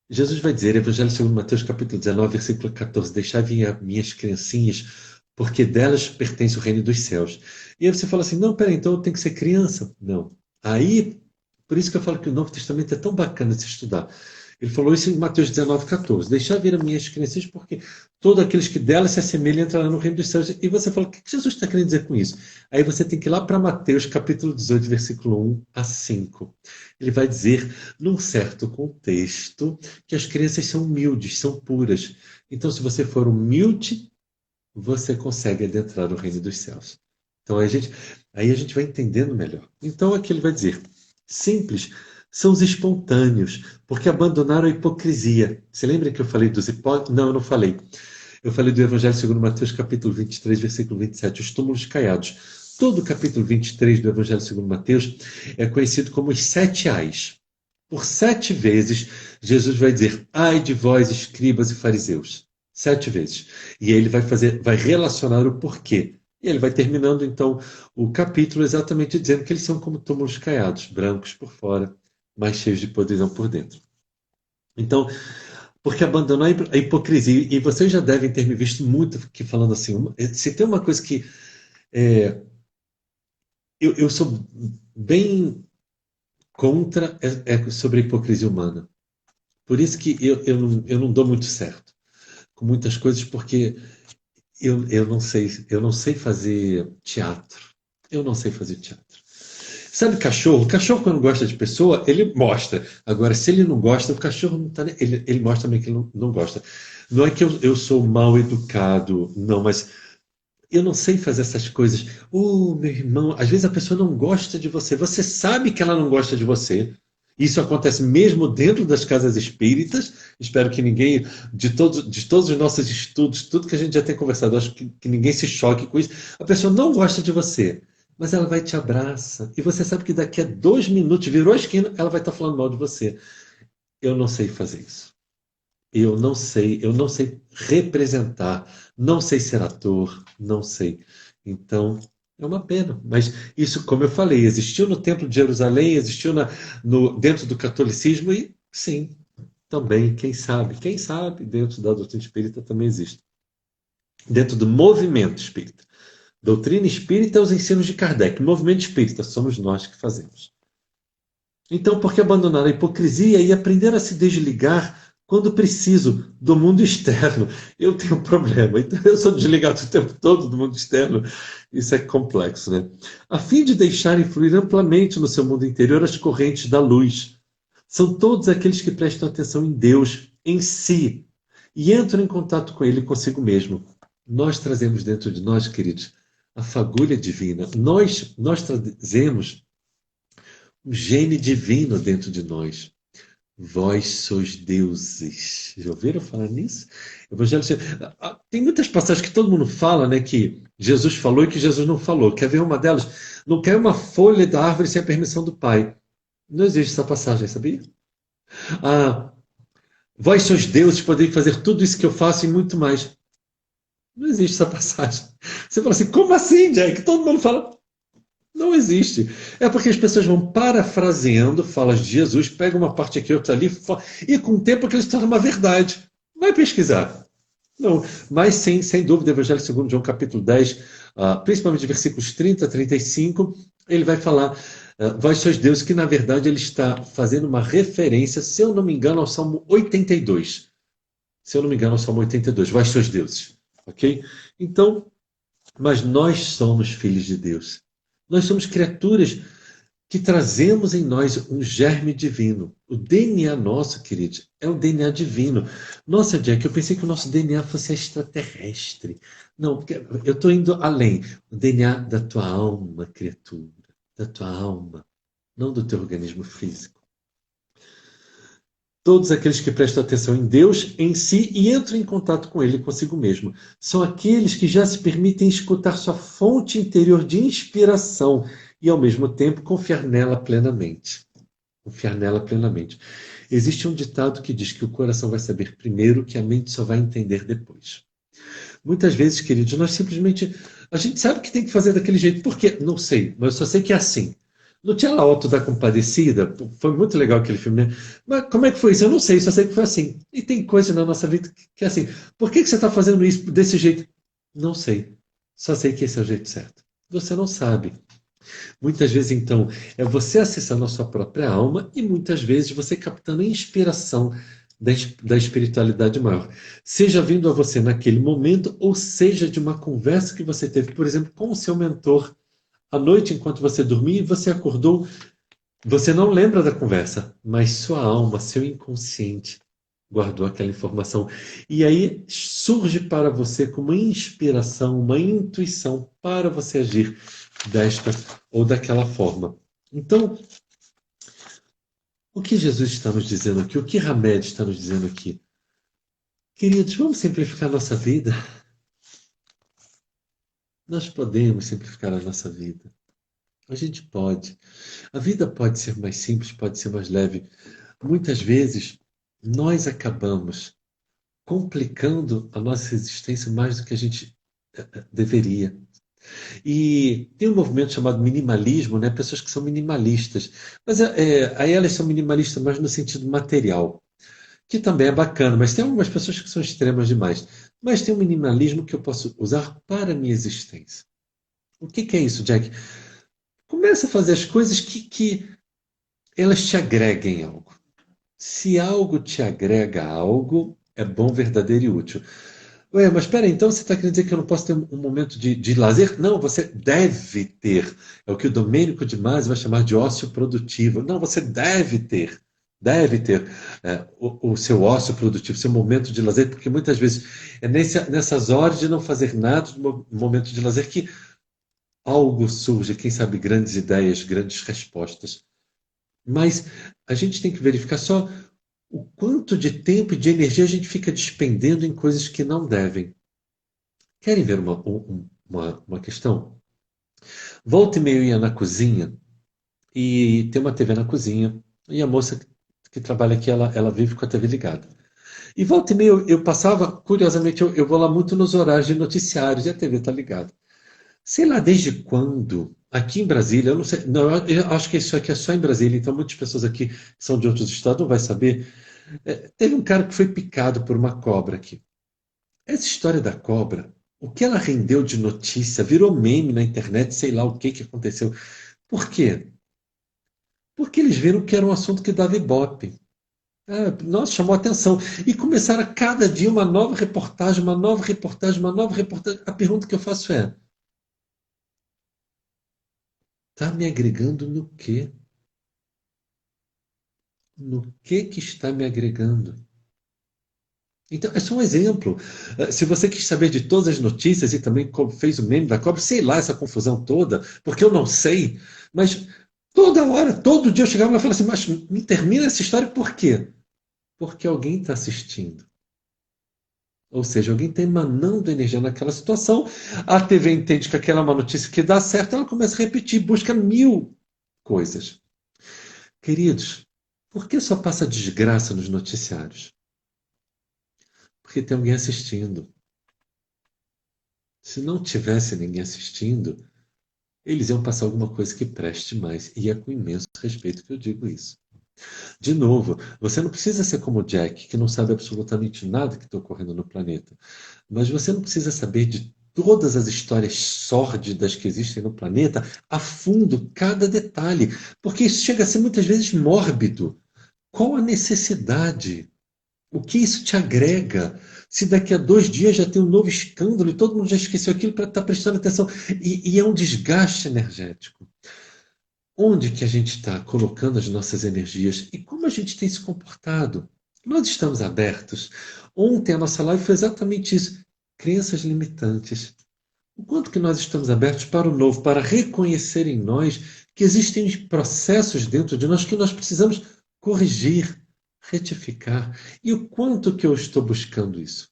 Jesus vai dizer, Evangelho segundo Mateus, capítulo 19, versículo 14, deixai vir as minhas criancinhas, porque delas pertence o reino dos céus. E aí você fala assim, não, peraí, então eu tenho que ser criança? Não. Aí, por isso que eu falo que o Novo Testamento é tão bacana de se estudar. Ele falou isso em Mateus 19, 14. Deixar vir as minhas crianças, porque todos aqueles que delas se assemelham entrarão no reino dos céus. E você fala, o que Jesus está querendo dizer com isso? Aí você tem que ir lá para Mateus, capítulo 18, versículo 1 a 5. Ele vai dizer, num certo contexto, que as crianças são humildes, são puras. Então, se você for humilde, você consegue adentrar no reino dos céus. Então, aí a gente vai entendendo melhor. Então, aqui ele vai dizer, simples são os espontâneos, porque abandonaram a hipocrisia. Você lembra que eu falei dos hipócritas? Não, eu não falei. Eu falei do Evangelho segundo Mateus, capítulo 23, versículo 27, os túmulos caiados. Todo o capítulo 23 do Evangelho segundo Mateus é conhecido como os 7 ais. Por 7 vezes, Jesus vai dizer, ai de vós, escribas e fariseus. 7 vezes. E ele vai relacionar o porquê. E ele vai terminando, então, o capítulo exatamente dizendo que eles são como túmulos caiados, brancos por fora, mas cheios de podridão por dentro. Então, porque abandonou a hipocrisia. E vocês já devem ter me visto muito aqui falando assim, se tem uma coisa que eu sou bem contra sobre a hipocrisia humana. Por isso que eu não dou muito certo com muitas coisas, porque eu não sei fazer teatro. Eu não sei fazer teatro. Sabe cachorro? O cachorro, quando gosta de pessoa, ele mostra. Agora, se ele não gosta, o cachorro não tá, ele mostra também que ele não gosta. Não é que eu sou mal educado, não, mas eu não sei fazer essas coisas. Meu irmão, às vezes a pessoa não gosta de você. Você sabe que ela não gosta de você. Isso acontece mesmo dentro das casas espíritas. Espero que ninguém, de todos os nossos estudos, tudo que a gente já tem conversado, acho que ninguém se choque com isso. A pessoa não gosta de você, mas ela vai te abraça. E você sabe que daqui a 2 minutos, virou a esquina, ela vai estar falando mal de você. Eu não sei fazer isso. Eu não sei representar, não sei ser ator, não sei. Então, é uma pena. Mas isso, como eu falei, existiu no Templo de Jerusalém, existiu dentro do catolicismo e, sim, também, quem sabe, dentro da doutrina espírita também existe. Dentro do movimento espírita. Doutrina espírita é os ensinos de Kardec. Movimento espírita somos nós que fazemos. Então, por que abandonar a hipocrisia e aprender a se desligar quando preciso do mundo externo? Eu tenho um problema, então eu sou desligado o tempo todo do mundo externo. Isso é complexo, né? A fim de deixar influir amplamente no seu mundo interior as correntes da luz. São todos aqueles que prestam atenção em Deus, em si, e entram em contato com Ele e consigo mesmo. Nós trazemos dentro de nós, queridos, a fagulha divina. Nós trazemos um gene divino dentro de nós. Vós sois deuses. Já ouviram falar nisso? Evangelho. Tem muitas passagens que todo mundo fala, né? Que Jesus falou e que Jesus não falou. Quer ver uma delas? Não cai uma folha da árvore sem a permissão do Pai. Não existe essa passagem, sabia? Vós sois deuses, podeis fazer tudo isso que eu faço e muito mais. Não existe essa passagem. Você fala assim, como assim, Jack? Todo mundo fala. Não existe. É porque as pessoas vão parafraseando falas de Jesus, pegam uma parte aqui, outra ali, e com o tempo aquilo se torna uma verdade. Vai pesquisar. Não, mas sim, sem dúvida, Evangelho segundo João, capítulo 10, principalmente versículos 30 a 35, ele vai falar, vós sois Deus, que na verdade ele está fazendo uma referência, se eu não me engano, ao Salmo 82. Se eu não me engano, ao Salmo 82, vós sois deuses. Ok? Então, mas nós somos filhos de Deus. Nós somos criaturas que trazemos em nós um germe divino. O DNA nosso, queridos, é um DNA divino. Nossa, Jack, eu pensei que o nosso DNA fosse extraterrestre. Não, porque eu estou indo além. O DNA da tua alma, criatura. Da tua alma, não do teu organismo físico. Todos aqueles que prestam atenção em Deus, em si, e entram em contato com Ele, consigo mesmo, são aqueles que já se permitem escutar sua fonte interior de inspiração e, ao mesmo tempo, confiar nela plenamente. Confiar nela plenamente. Existe um ditado que diz que o coração vai saber primeiro, que a mente só vai entender depois. Muitas vezes, queridos, nós simplesmente... A gente sabe que tem que fazer daquele jeito. Por quê? Não sei, mas eu só sei que é assim. Não tinha lá Auto da Compadecida? Foi muito legal aquele filme, né? Mas como é que foi isso? Eu não sei, só sei que foi assim. E tem coisa na nossa vida que é assim. Por que você está fazendo isso desse jeito? Não sei. Só sei que esse é o jeito certo. Você não sabe. Muitas vezes, então, é você acessando a sua própria alma e muitas vezes você captando a inspiração da espiritualidade maior. Seja vindo a você naquele momento ou seja de uma conversa que você teve, por exemplo, com o seu mentor à noite enquanto você dormia e você acordou. Você não lembra da conversa, mas sua alma, seu inconsciente guardou aquela informação. E aí surge para você como uma inspiração, uma intuição para você agir desta ou daquela forma. Então, o que Jesus está nos dizendo aqui? O que Hamed está nos dizendo aqui? Queridos, vamos simplificar a nossa vida? Nós podemos simplificar a nossa vida. A gente pode. A vida pode ser mais simples, pode ser mais leve. Muitas vezes, nós acabamos complicando a nossa existência mais do que a gente deveria. E tem um movimento chamado minimalismo, né? Pessoas que são minimalistas. Mas aí elas são minimalistas mais no sentido material, que também é bacana, mas tem algumas pessoas que são extremas demais. Mas tem um minimalismo que eu posso usar para a minha existência. O que é isso, Jack? Começa a fazer as coisas que elas te agreguem algo. Se algo te agrega algo, é bom, verdadeiro e útil. Ué, mas espera aí, então você está querendo dizer que eu não posso ter um momento de lazer? Não, você deve ter. É o que o Domênico de Masi vai chamar de ócio produtivo. Não, você deve ter o seu ócio produtivo, seu momento de lazer, porque muitas vezes é nessas horas de não fazer nada, no momento de lazer, que algo surge, quem sabe grandes ideias, grandes respostas. Mas a gente tem que verificar só o quanto de tempo e de energia a gente fica despendendo em coisas que não devem. Querem ver uma questão? Volta e meia eu ia na cozinha e tem uma TV na cozinha e a moça que trabalha aqui, ela vive com a TV ligada. E volta e meia eu passava, curiosamente, eu vou lá muito nos horários de noticiários e a TV está ligada. Sei lá desde quando, aqui em Brasília, eu não sei, não, eu acho que isso aqui é só em Brasília, então muitas pessoas aqui que são de outros estados não vai saber. Teve um cara que foi picado por uma cobra aqui. Essa história da cobra, o que ela rendeu de notícia, virou meme na internet, sei lá o que aconteceu. Por quê? Porque eles viram que era um assunto que dava ibope. Nossa, chamou atenção. E começaram a cada dia uma nova reportagem, uma nova reportagem, uma nova reportagem. A pergunta que eu faço é: está me agregando no quê? No que está me agregando? Então, é só um exemplo. Se você quis saber de todas as notícias e também fez o meme da cobra, sei lá, essa confusão toda, porque eu não sei, mas toda hora, todo dia eu chegava lá e falava assim, mas me termina essa história por quê? Porque alguém está assistindo. Ou seja, alguém está emanando energia naquela situação, a TV entende que aquela é uma notícia que dá certo, ela começa a repetir, busca mil coisas. Queridos, por que só passa desgraça nos noticiários? Porque tem alguém assistindo. Se não tivesse ninguém assistindo, eles iam passar alguma coisa que preste mais. E é com imenso respeito que eu digo isso. De novo, você não precisa ser como o Jack, que não sabe absolutamente nada que está ocorrendo no planeta. Mas você não precisa saber de todas as histórias sórdidas que existem no planeta a fundo, cada detalhe. Porque isso chega a ser muitas vezes mórbido. Qual a necessidade? O que isso te agrega? Se daqui a 2 dias já tem um novo escândalo e todo mundo já esqueceu aquilo para estar prestando atenção. E é um desgaste energético. Onde que a gente está colocando as nossas energias e como a gente tem se comportado? Nós estamos abertos. Ontem a nossa live foi exatamente isso. Crenças limitantes. O quanto que nós estamos abertos para o novo, para reconhecer em nós que existem processos dentro de nós que nós precisamos corrigir, retificar. E o quanto que eu estou buscando isso?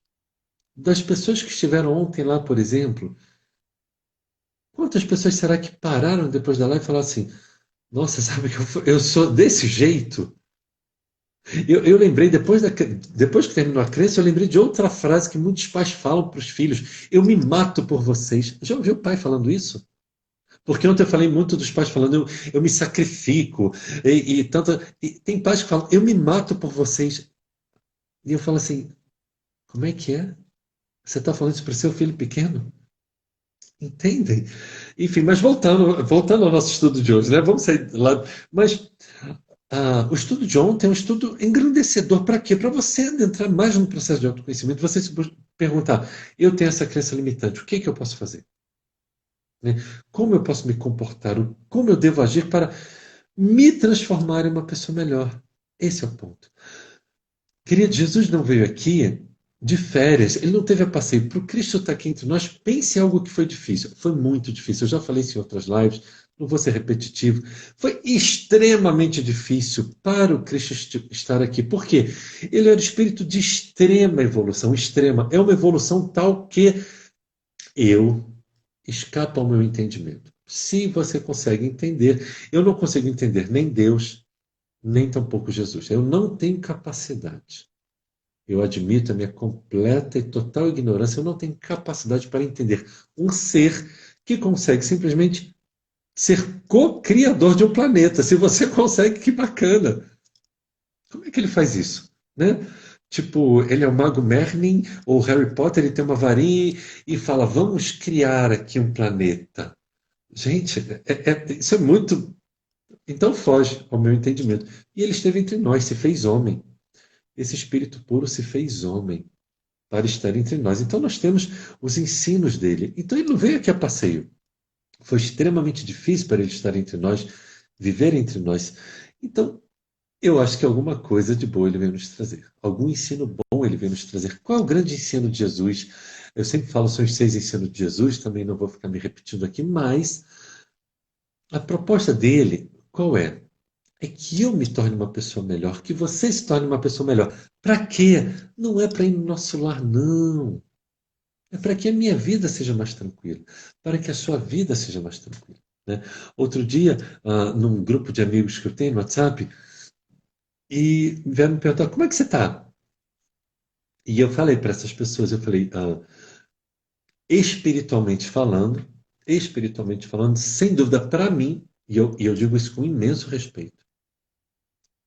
Das pessoas que estiveram ontem lá, por exemplo, quantas pessoas será que pararam depois da live e falaram assim: nossa, sabe que eu sou desse jeito? Eu lembrei, depois que terminou a crença, eu lembrei de outra frase que muitos pais falam para os filhos: eu me mato por vocês. Já ouviu o pai falando isso? Porque ontem eu falei muito dos pais falando, eu me sacrifico, e tem pais que falam, eu me mato por vocês. E eu falo assim, como é que é? Você está falando isso para o seu filho pequeno? Entendem? Enfim, mas voltando ao nosso estudo de hoje, né? Vamos sair lá. Mas o estudo de ontem é um estudo engrandecedor. Para quê? Para você adentrar mais no processo de autoconhecimento, você se perguntar: eu tenho essa crença limitante, o que é que eu posso fazer? Né? Como eu posso me comportar? Como eu devo agir para me transformar em uma pessoa melhor? Esse é o ponto. Querido, Jesus não veio aqui de férias, ele não teve a passeio. Para o Cristo estar aqui entre nós, pense em algo que foi difícil. Foi muito difícil. Eu já falei isso em outras lives, não vou ser repetitivo. Foi extremamente difícil para o Cristo estar aqui. Por quê? Ele era o espírito de extrema evolução. Extrema. É uma evolução tal que eu escapa ao meu entendimento. Se você consegue entender, eu não consigo entender nem Deus, nem tampouco Jesus. Eu não tenho capacidade. Eu admito a minha completa e total ignorância. Eu não tenho capacidade para entender um ser que consegue simplesmente ser co-criador de um planeta. Se você consegue, que bacana. Como é que ele faz isso? Né? Tipo, ele é o Mago Merlin ou Harry Potter, ele tem uma varinha e fala: vamos criar aqui um planeta. Gente, isso é muito. Então foge ao meu entendimento. E ele esteve entre nós, se fez homem. Esse espírito puro se fez homem para estar entre nós. Então nós temos os ensinos dele. Então ele não veio aqui a passeio. Foi extremamente difícil para ele estar entre nós, viver entre nós. Então eu acho que alguma coisa de boa ele veio nos trazer. Algum ensino bom ele veio nos trazer. Qual é o grande ensino de Jesus? Eu sempre falo, são os 6 ensinos de Jesus, também não vou ficar me repetindo aqui, mas a proposta dele, qual é? É que eu me torne uma pessoa melhor, que você se torne uma pessoa melhor. Para quê? Não é para ir no nosso lar, não. É para que a minha vida seja mais tranquila, para que a sua vida seja mais tranquila. Né? Outro dia, num grupo de amigos que eu tenho no WhatsApp, e vieram me perguntar, como é que você está? E eu falei para essas pessoas, eu falei, espiritualmente falando, sem dúvida, para mim, e eu digo isso com imenso respeito,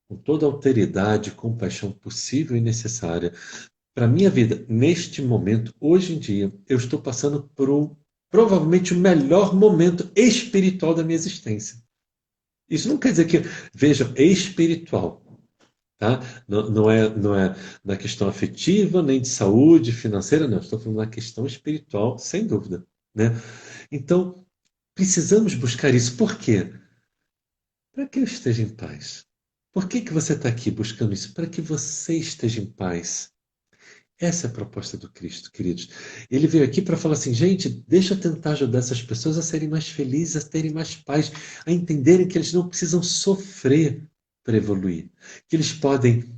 com toda a alteridade e compaixão possível e necessária, para a minha vida, neste momento, hoje em dia, eu estou passando por provavelmente o melhor momento espiritual da minha existência. Isso não quer dizer que, vejam, espiritual, tá? Não é na questão afetiva, nem de saúde, financeira, não. Estou falando na questão espiritual, sem dúvida, né? Então, precisamos buscar isso. Por quê? Para que eu esteja em paz. Por que você está aqui buscando isso? Para que você esteja em paz. Essa é a proposta do Cristo, queridos. Ele veio aqui para falar assim, gente, deixa eu tentar ajudar essas pessoas a serem mais felizes, a terem mais paz, a entenderem que eles não precisam sofrer para evoluir, que eles podem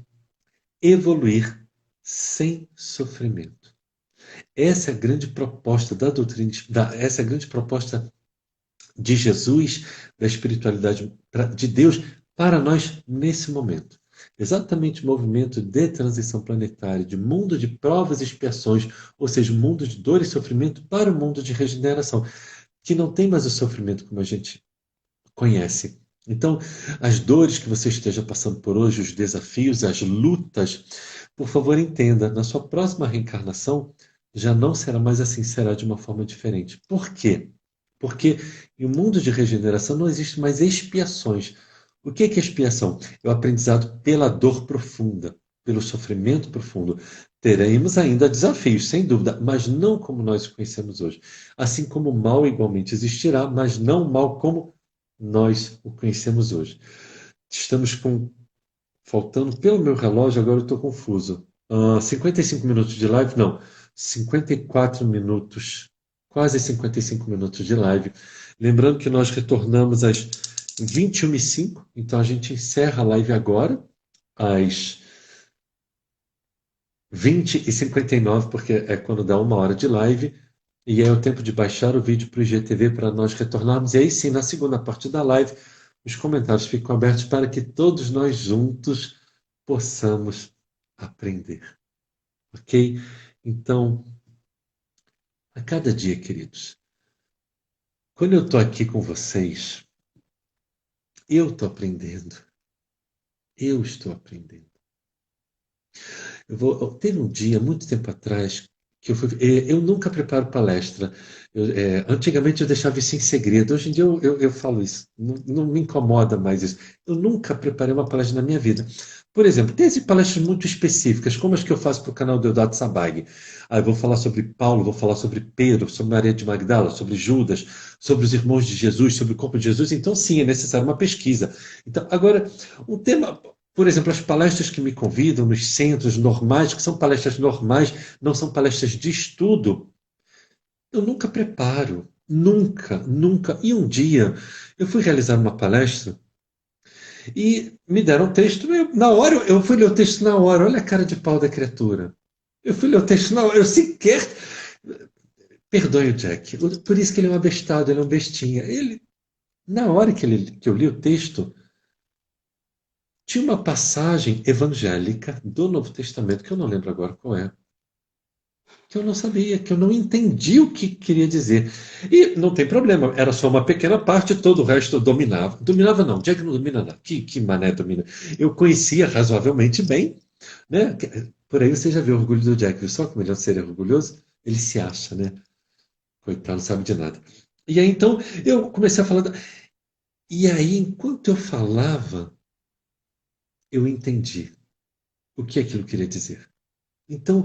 evoluir sem sofrimento. Essa é a grande proposta da doutrina, essa é a grande proposta de Jesus, da espiritualidade de Deus para nós nesse momento. Exatamente o movimento de transição planetária, de mundo de provas e expiações, ou seja, mundo de dor e sofrimento para o mundo de regeneração, que não tem mais o sofrimento como a gente conhece. Então, as dores que você esteja passando por hoje, os desafios, as lutas, por favor, entenda, na sua próxima reencarnação já não será mais assim, será de uma forma diferente. Por quê? Porque em um mundo de regeneração não existe mais expiações. O que é expiação? É o aprendizado pela dor profunda, pelo sofrimento profundo. Teremos ainda desafios, sem dúvida, mas não como nós conhecemos hoje. Assim como o mal igualmente existirá, mas não o mal como nós o conhecemos hoje. Estamos com, faltando pelo meu relógio, agora eu estou confuso. 55 minutos de live? Não, 54 minutos, quase 55 minutos de live. Lembrando que nós retornamos às 21h05, então a gente encerra a live agora, às 20h59, porque é quando dá 1 hora de live. E é o tempo de baixar o vídeo para o IGTV para nós retornarmos. E aí sim, na segunda parte da live, os comentários ficam abertos para que todos nós juntos possamos aprender. Ok? Então, a cada dia, queridos, quando eu estou aqui com vocês, eu estou aprendendo. Eu estou aprendendo. Teve um dia, muito tempo atrás, que eu nunca preparo palestra. Antigamente eu deixava isso em segredo. Hoje em dia eu falo isso. Não, não me incomoda mais isso. Eu nunca preparei uma palestra na minha vida. Por exemplo, tem palestras muito específicas, como as que eu faço para o canal Deodato Sabag. Eu vou falar sobre Paulo, vou falar sobre Pedro, sobre Maria de Magdala, sobre Judas, sobre os irmãos de Jesus, sobre o corpo de Jesus. Então, sim, é necessário uma pesquisa. Então, agora, um tema. Por exemplo, as palestras que me convidam nos centros normais, que são palestras normais, não são palestras de estudo, eu nunca preparo. Nunca, nunca. E um dia eu fui realizar uma palestra e me deram um texto. Na hora, eu fui ler o texto na hora. Olha a cara de pau da criatura. Eu fui ler o texto na hora. Eu sequer. Perdoe o Jack. Por isso que ele é um abestado, ele é um bestinha. Na hora que eu li o texto, tinha uma passagem evangélica do Novo Testamento, que eu não lembro agora qual é, que eu não sabia, que eu não entendi o que queria dizer. E não tem problema, era só uma pequena parte, todo o resto eu dominava. Dominava não, Jack não domina nada. Que mané domina? Eu conhecia razoavelmente bem, né? Por aí você já viu o orgulho do Jack, viu só como ele é um ser orgulhoso? Ele se acha, né? Coitado, não sabe de nada. E aí então eu comecei a falar. E aí, enquanto eu falava, eu entendi o que aquilo queria dizer. Então,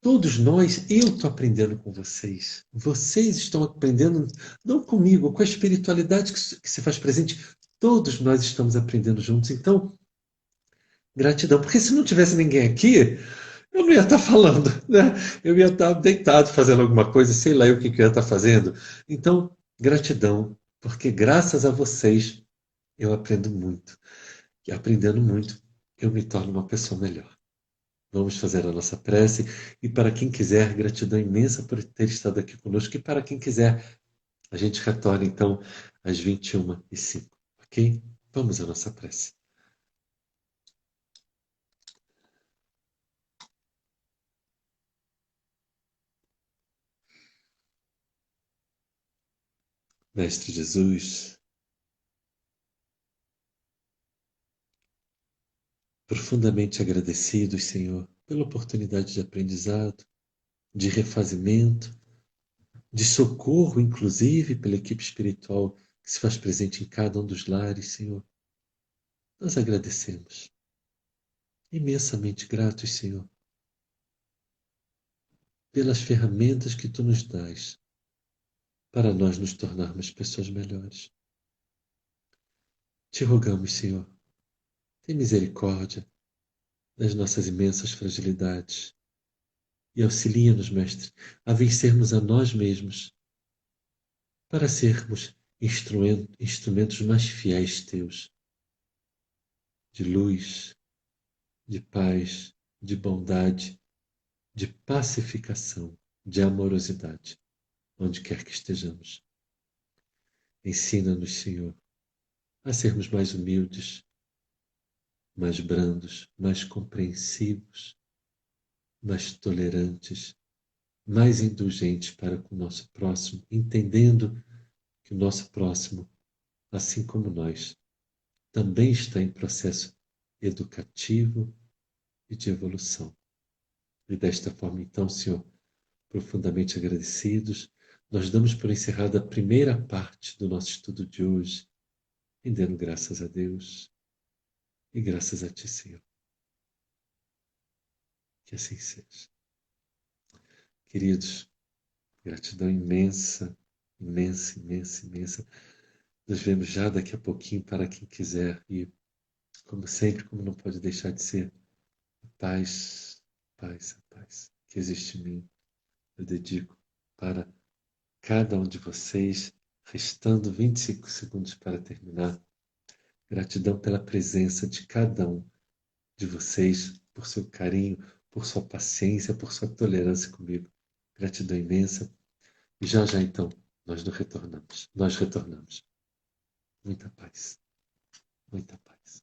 todos nós, eu estou aprendendo com vocês. Vocês estão aprendendo, não comigo, com a espiritualidade que se faz presente. Todos nós estamos aprendendo juntos. Então, gratidão. Porque se não tivesse ninguém aqui, eu não ia estar falando, né? Eu ia estar deitado fazendo alguma coisa, sei lá eu o que eu ia estar fazendo. Então, gratidão. Porque graças a vocês, eu aprendo muito. E aprendendo muito, eu me torno uma pessoa melhor. Vamos fazer a nossa prece e para quem quiser, gratidão imensa por ter estado aqui conosco e para quem quiser, a gente retorna então às 21h05, ok? Vamos à nossa prece. Mestre Jesus, profundamente agradecidos, Senhor, pela oportunidade de aprendizado, de refazimento, de socorro, inclusive pela equipe espiritual que se faz presente em cada um dos lares, Senhor. Nós agradecemos. Imensamente gratos, Senhor, pelas ferramentas que tu nos dás para nós nos tornarmos pessoas melhores. Te rogamos, Senhor, tem misericórdia das nossas imensas fragilidades e auxilia-nos, Mestre, a vencermos a nós mesmos para sermos instrumentos mais fiéis teus, de luz, de paz, de bondade, de pacificação, de amorosidade, onde quer que estejamos. Ensina-nos, Senhor, a sermos mais humildes, mais brandos, mais compreensivos, mais tolerantes, mais indulgentes para com o nosso próximo, entendendo que o nosso próximo, assim como nós, também está em processo educativo e de evolução. E desta forma, então, Senhor, profundamente agradecidos, nós damos por encerrada a primeira parte do nosso estudo de hoje, rendendo graças a Deus e graças a Ti, Senhor. Que assim seja. Queridos, gratidão imensa, imensa, imensa, imensa. Nos vemos já daqui a pouquinho para quem quiser. E, como sempre, como não pode deixar de ser, a paz, paz, a paz que existe em mim, eu dedico para cada um de vocês, restando 25 segundos para terminar. Gratidão pela presença de cada um de vocês, por seu carinho, por sua paciência, por sua tolerância comigo. Gratidão imensa. E já já então, nós nos retornamos. Nós retornamos. Muita paz. Muita paz.